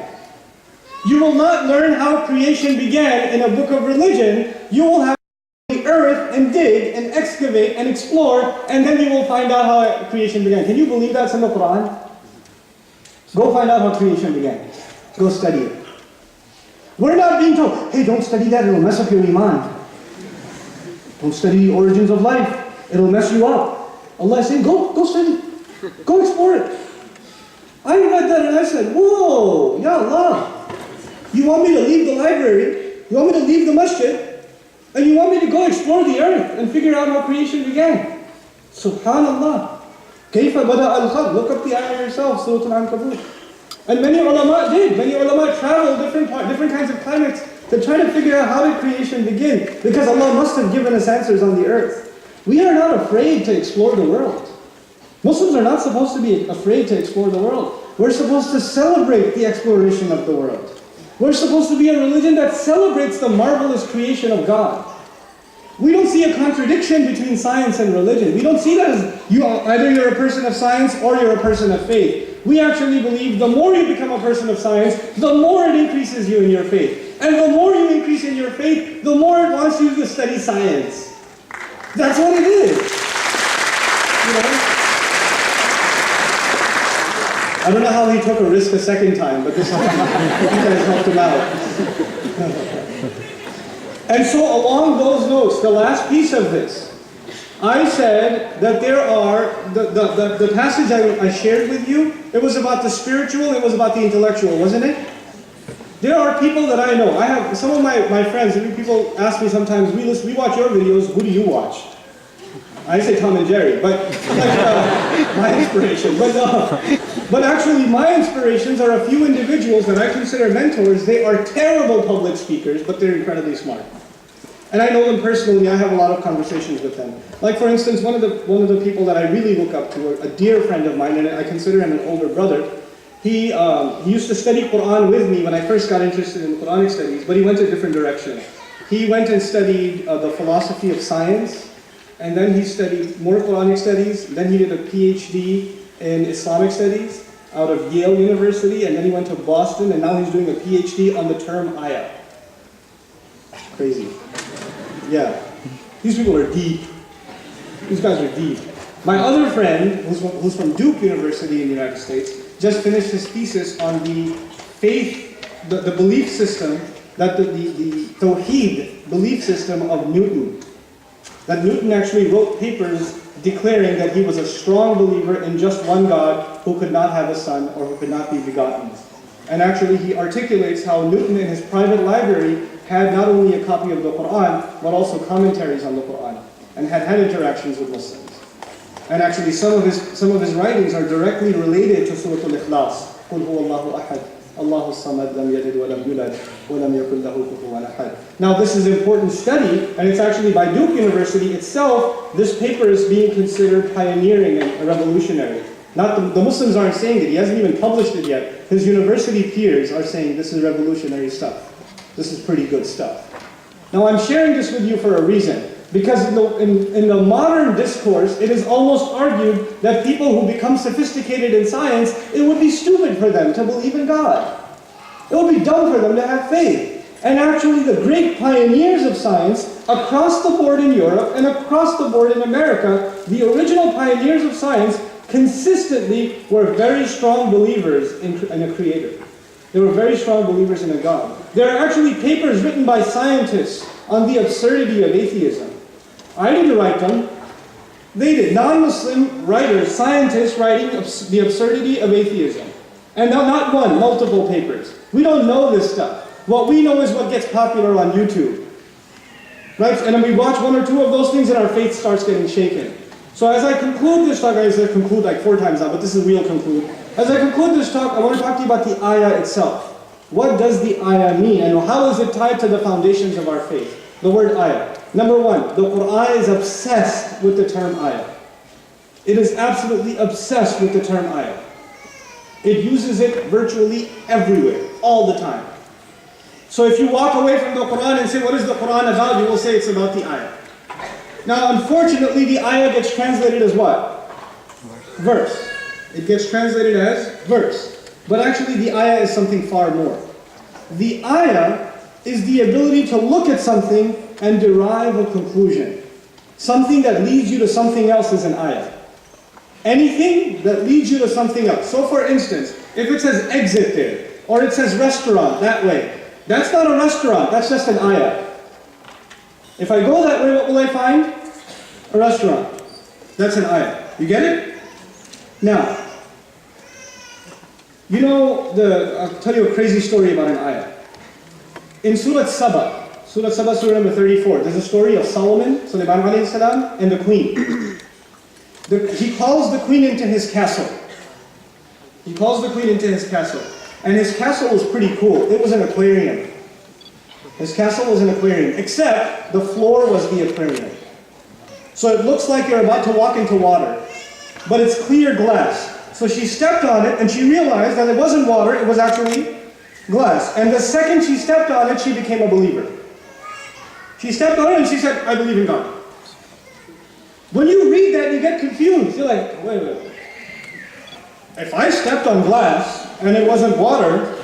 You will not learn how creation began in a book of religion. You will have to go to the earth and dig and excavate and explore, and then you will find out how creation began. Can you believe that's in the Quran? Go find out how creation began. Go study it. We're not being told, hey, don't study that, it'll mess up your iman. Don't study the origins of life, it'll mess you up. Allah is saying, go study. Go explore it. I read that and I said, whoa, Ya Allah. You want me to leave the library, you want me to leave the masjid, and you want me to go explore the earth and figure out how creation began. Subhanallah. كَيْفَ بَدَأَ الْخَلْقِ. Look up the ayah yourself, Surah Al-Ankabut. And many ulama did. Many ulama traveled different kinds of climates to try to figure out how did creation begin. Because Allah must have given us answers on the earth. We are not afraid to explore the world. Muslims are not supposed to be afraid to explore the world. We're supposed to celebrate the exploration of the world. We're supposed to be a religion that celebrates the marvelous creation of God. We don't see a contradiction between science and religion. We don't see that as either you're a person of science or you're a person of faith. We actually believe the more you become a person of science, the more it increases you in your faith. And the more you increase in your faith, the more it wants you to study science. That's what it is. You know? I don't know how he took a risk a second time, but this time you guys helped him out. And so along those notes, the last piece of this, I said that there are, the passage I shared with you, it was about the spiritual, it was about the intellectual, wasn't it? There are people that I know. I have some of my friends, people ask me sometimes, we watch your videos, who do you watch? I say Tom and Jerry, but my inspiration. But actually my inspirations are a few individuals that I consider mentors. They are terrible public speakers, but they're incredibly smart. And I know them personally, I have a lot of conversations with them. Like for instance, one of the people that I really look up to, a dear friend of mine, and I consider him an older brother, he used to study Quran with me when I first got interested in Quranic studies, but he went a different direction. He went and studied the philosophy of science, and then he studied more Quranic studies, then he did a PhD in Islamic studies out of Yale University, and then he went to Boston, and now he's doing a PhD on the term ayah. Crazy. Yeah. These people are deep. These guys are deep. My other friend, who's from Duke University in the United States, just finished his thesis on the faith, the belief system, that the Tawheed belief system of Newton. That Newton actually wrote papers declaring that he was a strong believer in just one God who could not have a son or who could not be begotten. And actually he articulates how Newton in his private library had not only a copy of the Quran, but also commentaries on the Quran, and had interactions with Muslims. And actually some of his writings are directly related to Surah Al-Ikhlas. قُلْ هُوَ اللَّهُ أَحَدٌ اللَّهُ الصَّمَدُ لَمْ يَلِدْ وَلَمْ يُولَدْ وَلَمْ يَكُنْ لَهُ كُفُوًا أَحَدٌ. Now this is important study, and it's actually by Duke University itself, this paper is being considered pioneering and revolutionary. Not the Muslims aren't saying it, he hasn't even published it yet. His university peers are saying this is revolutionary stuff. This is pretty good stuff. Now I'm sharing this with you for a reason. Because in the modern discourse, it is almost argued that people who become sophisticated in science, it would be stupid for them to believe in God. It would be dumb for them to have faith. And actually the great pioneers of science across the board in Europe and across the board in America, the original pioneers of science consistently were very strong believers in a creator. They were very strong believers in a God. There are actually papers written by scientists on the absurdity of atheism. I didn't write them. They did. Non-Muslim writers, scientists writing the absurdity of atheism. And not one, multiple papers. We don't know this stuff. What we know is what gets popular on YouTube. Right? And then we watch one or two of those things and our faith starts getting shaken. So as I conclude this talk, I said conclude like 4 times now, but this is real conclude. As I conclude this talk, I want to talk to you about the ayah itself. What does the ayah mean and how is it tied to the foundations of our faith? The word ayah. Number 1, the Quran is obsessed with the term ayah. It is absolutely obsessed with the term ayah. It uses it virtually everywhere, all the time. So if you walk away from the Quran and say, what is the Quran about? You will say it's about the ayah. Now, unfortunately, the ayah gets translated as what? Verse. It gets translated as verse. But actually, the ayah is something far more. The ayah is the ability to look at something and derive a conclusion. Something that leads you to something else is an ayah. Anything that leads you to something else. So for instance, if it says exit there, or it says restaurant that way, that's not a restaurant, that's just an ayah. If I go that way, what will I find? A restaurant. That's an ayah. You get it? Now, you know, I'll tell you a crazy story about an ayah. In Surah Saba, Surah number 34, there's a story of Sulaiman alayhi salam, and the queen. He calls the queen into his castle. He calls the queen into his castle. And his castle was pretty cool. It was an aquarium. His castle was an aquarium, except the floor was the aquarium. So it looks like you're about to walk into water, but it's clear glass. So she stepped on it and she realized that it wasn't water, it was actually glass. And the second she stepped on it, she became a believer. She stepped on it and she said, I believe in God. When you read that, you get confused. You're like, wait. If I stepped on glass and it wasn't water,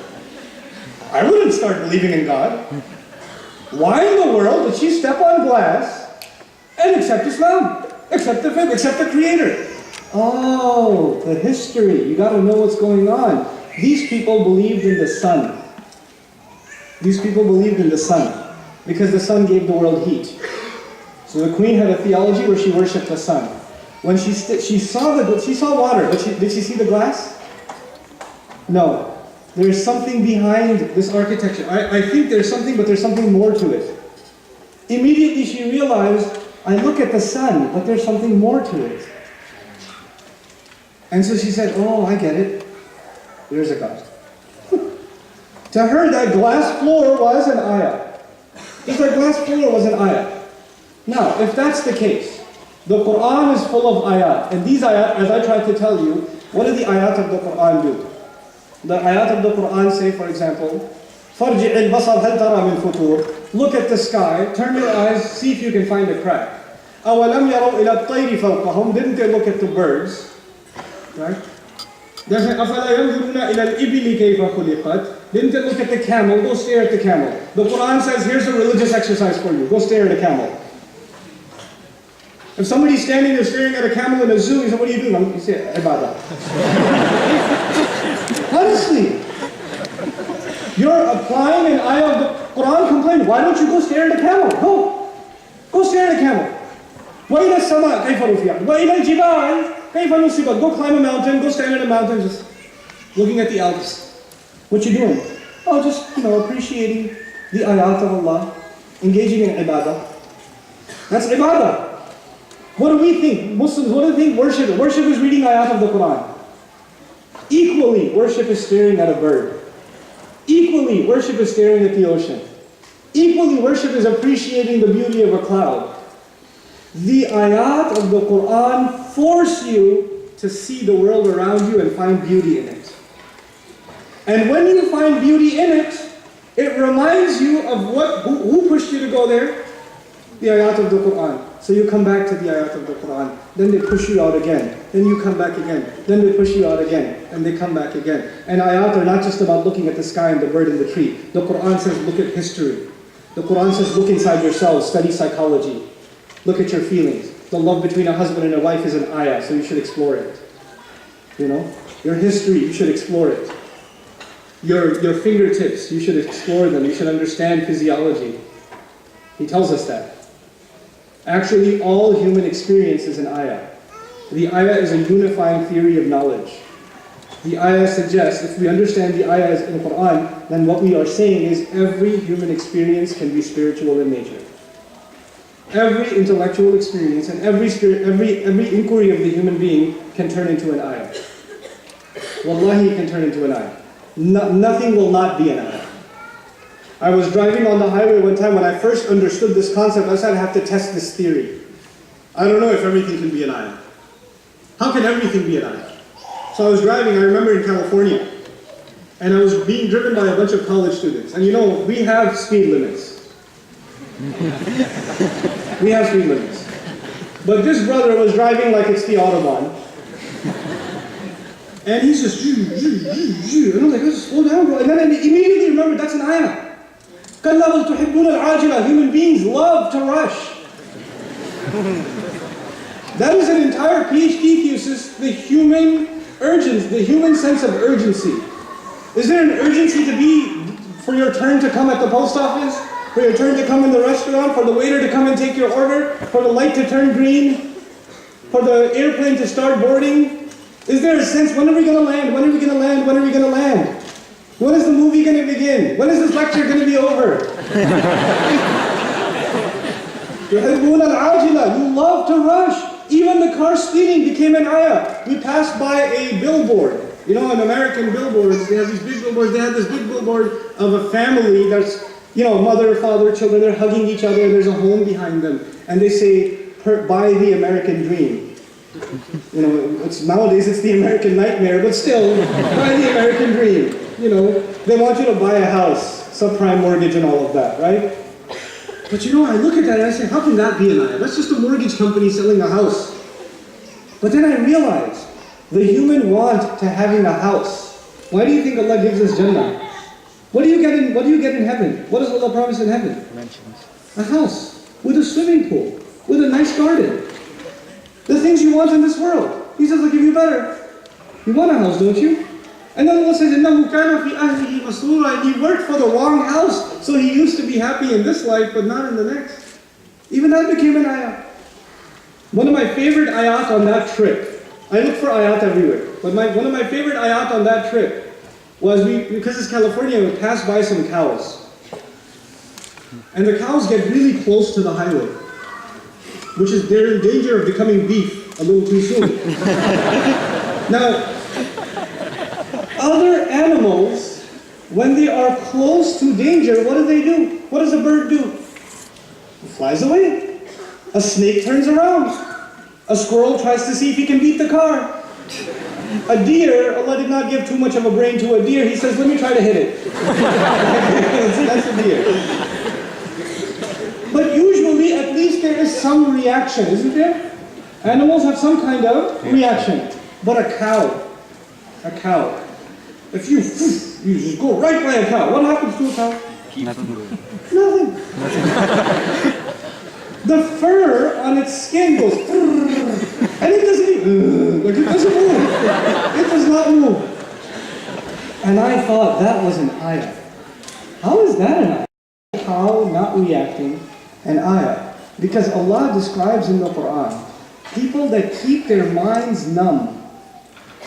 I wouldn't start believing in God. Why in the world did she step on glass and accept Islam? Accept the faith, accept the Creator? Oh, the history. You got to know what's going on. These people believed in the sun. These people believed in the sun because the sun gave the world heat. So the queen had a theology where she worshipped the sun. When she saw water, but did she see the glass? No. There is something behind this architecture. I think there's something, but there's something more to it. Immediately she realized, I look at the sun, but there's something more to it. And so she said, oh, I get it. There's a God. To her, that glass floor was an ayah. Just like glass floor was an ayah. Now, if that's the case, the Quran is full of ayat. And these ayat, as I tried to tell you, what do the ayat of the Quran do? The ayat of the Quran say, for example, فَارْجِعِ الْبَصَرْ هَلْ تَرَى مِنْ فُتُورٍ. Look at the sky, turn your eyes, see if you can find a crack. أَوَلَمْ يَرَوْا إِلَى الطَّيْرِ فَوْقَهُمْ. Didn't they look at the birds? Right? There's an أَفَلَا يَنْظُرُونَ إِلَى الْإِبِلِ كَيْفَ خُلِقَتْ. Didn't they look at the camel? Go stare at the camel. The Quran says, here's a religious exercise for you. Go stare at a camel. If somebody's standing there staring at a camel in a zoo, you say, what are you doing? You say, ibadah. Honestly. You're applying an ayah of the Quran complaining. Why don't you go stare at a camel? Go stare at a camel. وَإِلَى السَّمَاءِ كَيْفَ رُفِعَتْ وَإِلَى الْجِبَالِ كَيْفَ نُصِبَتْ. Go climb a mountain, go stand at a mountain, just looking at the Alps. What you doing? Oh, just, appreciating the ayat of Allah, engaging in ibadah. That's ibadah. What do we think? Muslims, what do they think worship is? Worship is reading ayat of the Quran. Equally, worship is staring at a bird. Equally, worship is staring at the ocean. Equally, worship is appreciating the beauty of a cloud. The ayat of the Quran force you to see the world around you and find beauty in it. And when you find beauty in it, it reminds you of who pushed you to go there? the ayat of the Quran. So you come back to the ayat of the Quran. Then they push you out again. Then you come back again. Then they push you out again. And they come back again. And ayat are not just about looking at the sky and the bird and the tree. The Quran says look at history. The Quran says look inside yourself, study psychology. Look at your feelings. The love between a husband and a wife is an ayah, so you should explore it. You know? Your history, you should explore it. Your fingertips, you should explore them. You should understand physiology. He tells us that. Actually, all human experience is an ayah. The ayah is a unifying theory of knowledge. The ayah suggests, if we understand the ayah in the Quran, then what we are saying is every human experience can be spiritual in nature. Every intellectual experience and every inquiry of the human being can turn into an ayah. Wallahi, it can turn into an ayah. Nothing will not be an ayah. I was driving on the highway one time when I first understood this concept. I said I have to test this theory. I don't know if everything can be an ayah. How can everything be an ayah? So I was driving, I remember in California, and I was being driven by a bunch of college students. And you know, we have speed limits. We have speed limits. But this brother was driving like it's the Autobahn. And he's just, and I'm like, let's slow down, bro. And then I immediately remembered that's an ayah. Human beings love to rush. That is an entire PhD thesis, the human urgency, the human sense of urgency. Is there an urgency to be, for your turn to come at the post office? For your turn to come in the restaurant? For the waiter to come and take your order? For the light to turn green? For the airplane to start boarding? Is there a sense, when are we going to land? When are we going to land? When are we going to land? When is the movie going to begin? When is this lecture going to be over? You love to rush. Even the car speeding became an ayah. We passed by a billboard. You know, in American billboards, they have these big billboards. They had this big billboard of a family that's, you know, mother, father, children. They're hugging each other. There's a home behind them. And they say, buy the American dream. You know, nowadays it's the American nightmare, but still, buy the American dream. You know, they want you to buy a house, subprime mortgage and all of that, right? But you know, I look at that and I say, how can that be an ayah? That's just a mortgage company selling a house. But then I realize, the human want to having a house. Why do you think Allah gives us Jannah? What do you get in heaven? What does Allah promise in heaven? Mansions. A house, with a swimming pool, with a nice garden. The things you want in this world. He says, I'll give you better. You want a house, don't you? And then Allah says, إِنَّهُ كَانَ فِي أَهْلِهِ مَسْرُورًا. And he worked for the wrong house, so he used to be happy in this life, but not in the next. Even that became an ayah. One of my favorite ayat on that trip, I look for ayat everywhere, but one of my favorite ayat on that trip was, because it's California, we passed by some cows. And the cows get really close to the highway, which is, they're in danger of becoming beef a little too soon. Now, other animals, when they are close to danger, what do? What does a bird do? It flies away. A snake turns around. A squirrel tries to see if he can beat the car. A deer, Allah did not give too much of a brain to a deer. He says, let me try to hit it. That's a deer. But usually, at least there is some reaction, isn't there? Animals have some kind of reaction. But a cow, if you just go right by a cow, what happens to a cow? Nothing. Nothing. The fur on its skin goes, and it doesn't even, like it doesn't move. It does not move. And I thought that was an ayah. How is that an ayah? A cow not reacting, an ayah. Because Allah describes in the Quran, people that keep their minds numb,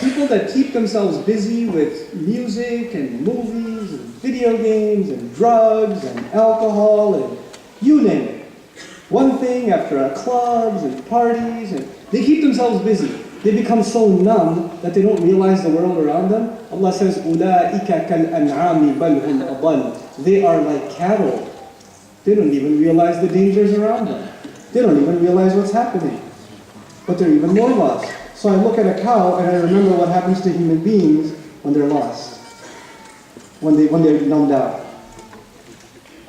people that keep themselves busy with music and movies and video games and drugs and alcohol and you name it. One thing after clubs and parties, and they keep themselves busy. They become so numb that they don't realize the world around them. Allah says, أُولَٰئِكَ كَالْأَنْعَامِ بَلْ هُمْ أَضَلُّ. They are like cattle. They don't even realize the dangers around them. They don't even realize what's happening. But they're even more lost. So I look at a cow and I remember what happens to human beings when they're lost. When they're numbed out.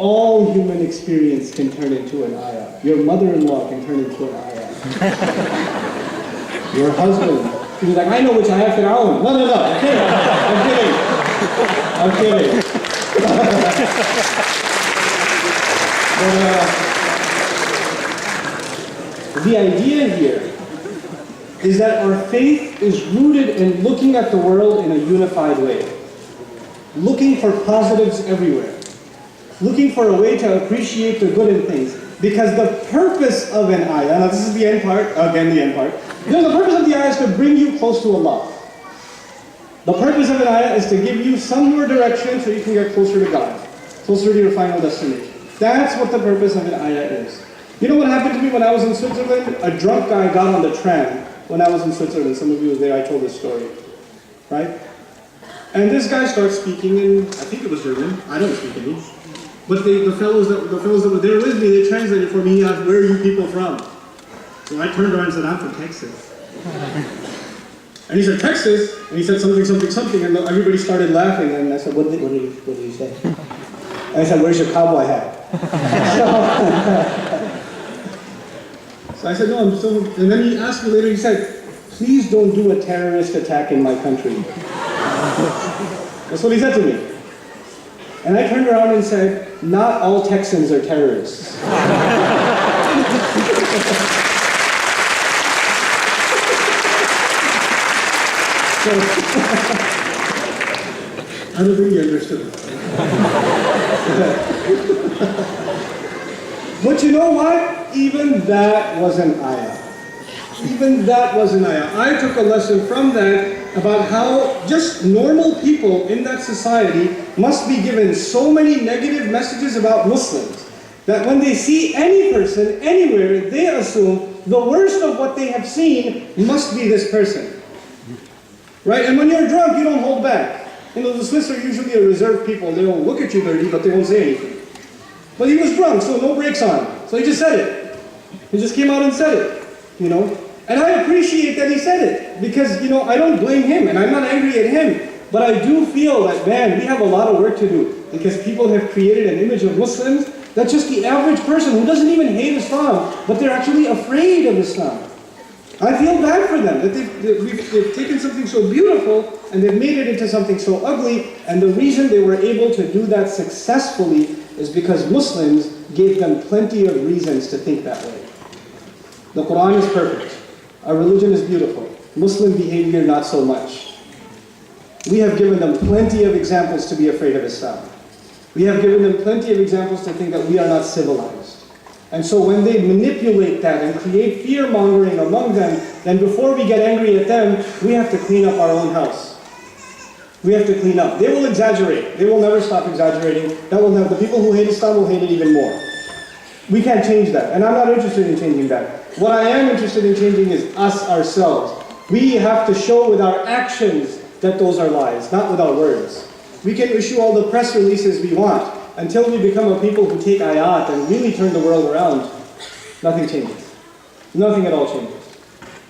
all human experience can turn into an ayah. Your mother-in-law can turn into an ayah. Your husband, he's like, I know which ayah Fir'aun. No, I'm kidding. I'm kidding. But, the idea here is that our faith is rooted in looking at the world in a unified way. Looking for positives everywhere. Looking for a way to appreciate the good in things. Because the purpose of an ayah, now this is the end part, again the end part, because the purpose of the ayah is to bring you close to Allah. The purpose of an ayah is to give you some more direction so you can get closer to God, closer to your final destination. That's what the purpose of an ayah is. You know what happened to me when I was in Switzerland? A drunk guy got on the tram when I was in Switzerland. Some of you were there, I told this story. Right? And this guy starts speaking in, I think it was German, I don't speak any. But the fellows that were there with me, they translated for me. He asked, where are you people from? So I turned around and said, I'm from Texas. And he said, Texas? And he said something, and everybody started laughing. And I said, what did he say? And I said, where's your cowboy hat? So I said, no, I'm so... And then he asked me later, he said, please don't do a terrorist attack in my country. That's what he said to me. And I turned around and said, not all Texans are terrorists. I don't think you understood. But you know what? Even that was an ayah. Even that was an ayah. I took a lesson from that about how just normal people in that society must be given so many negative messages about Muslims that when they see any person anywhere, they assume the worst of what they have seen must be this person. Right? And when you're drunk, you don't hold back. You know, the Swiss are usually a reserved people. They don't look at you dirty, but they won't say anything. But he was drunk, so no brakes on. So he just said it. He just came out and said it, you know. And I appreciate that he said it, because, you know, I don't blame him, and I'm not angry at him. But I do feel that, man, we have a lot of work to do, because people have created an image of Muslims that just the average person who doesn't even hate Islam, but they're actually afraid of Islam. I feel bad for them, that they've taken something so beautiful, and they've made it into something so ugly, and the reason they were able to do that successfully is because Muslims gave them plenty of reasons to think that way. The Quran is perfect. Our religion is beautiful. Muslim behavior, not so much. We have given them plenty of examples to be afraid of Islam. We have given them plenty of examples to think that we are not civilized. And so when they manipulate that and create fear-mongering among them, then before we get angry at them, we have to clean up our own house. We have to clean up. They will exaggerate. They will never stop exaggerating. The people who hate Islam will hate it even more. We can't change that. And I'm not interested in changing that. What I am interested in changing is us ourselves. We have to show with our actions that those are lies, not with our words. We can issue all the press releases we want. Until we become a people who take ayat and really turn the world around, nothing changes. Nothing at all changes.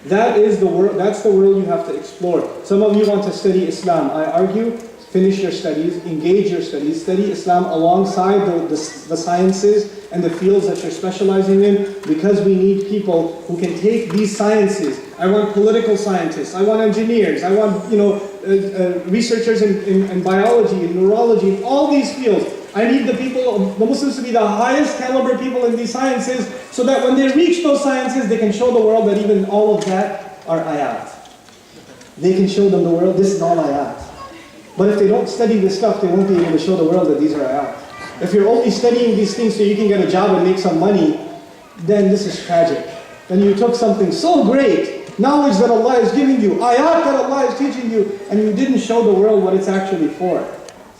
That is the world. That's the world you have to explore. Some of you want to study Islam. I argue, finish your studies, engage your studies, study Islam alongside the sciences and the fields that you're specializing in, because we need people who can take these sciences. I want political scientists. I want engineers. I want researchers in biology, in neurology, in all these fields. I need the Muslims to be the highest caliber people in these sciences, so that when they reach those sciences, they can show the world that even all of that are ayat. They can show them the world, this is all ayat. But if they don't study this stuff, they won't be able to show the world that these are ayat. If you're only studying these things so you can get a job and make some money, then this is tragic. Then you took something so great, knowledge that Allah is giving you, ayat that Allah is teaching you, and you didn't show the world what it's actually for.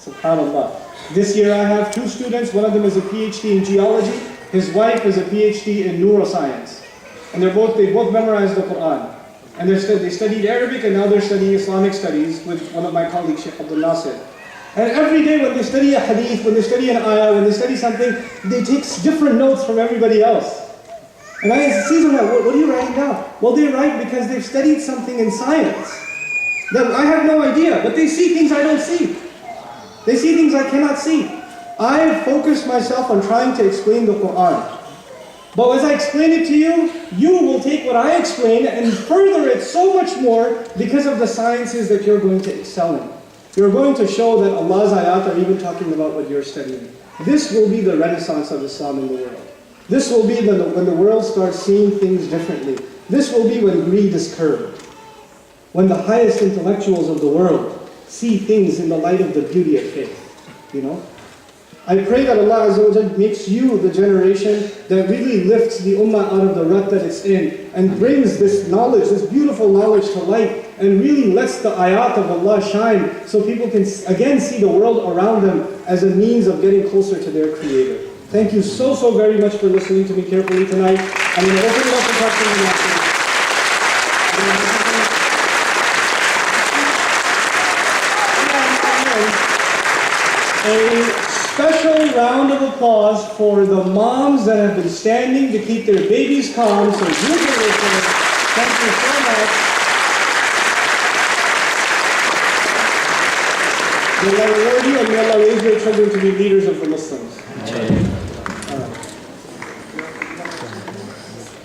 SubhanAllah. This year I have 2 students. One of them is a PhD in geology. His wife is a PhD in neuroscience. And they both memorized the Quran. And they studied Arabic, and now they're studying Islamic studies with one of my colleagues, Sheikh Abdul Nasir. And every day when they study a hadith, when they study an ayah, when they study something, they take different notes from everybody else. And I see them, what are you writing down? Well, they write because they've studied something in science that I have no idea, but they see things I don't see. They see things I cannot see. I focused myself on trying to explain the Quran. But as I explain it to you, you will take what I explain and further it so much more because of the sciences that you're going to excel in. You're going to show that Allah's ayat are even talking about what you're studying. This will be the renaissance of Islam in the world. This will be when the world starts seeing things differently. This will be when greed is curbed. When the highest intellectuals of the world see things in the light of the beauty of faith. You know? I pray that Allah Azza wa Jal makes you the generation that really lifts the ummah out of the rut that it's in and brings this knowledge, this beautiful knowledge to light and really lets the ayat of Allah shine so people can again see the world around them as a means of getting closer to their Creator. Thank you so very much for listening to me carefully tonight. I'm going to open it up for questions and answers. A special round of applause for the moms that have been standing to keep their babies calm, so you can listen. Thank you so much. May Allah reward you and may Allah raise your children to be leaders of the Muslims.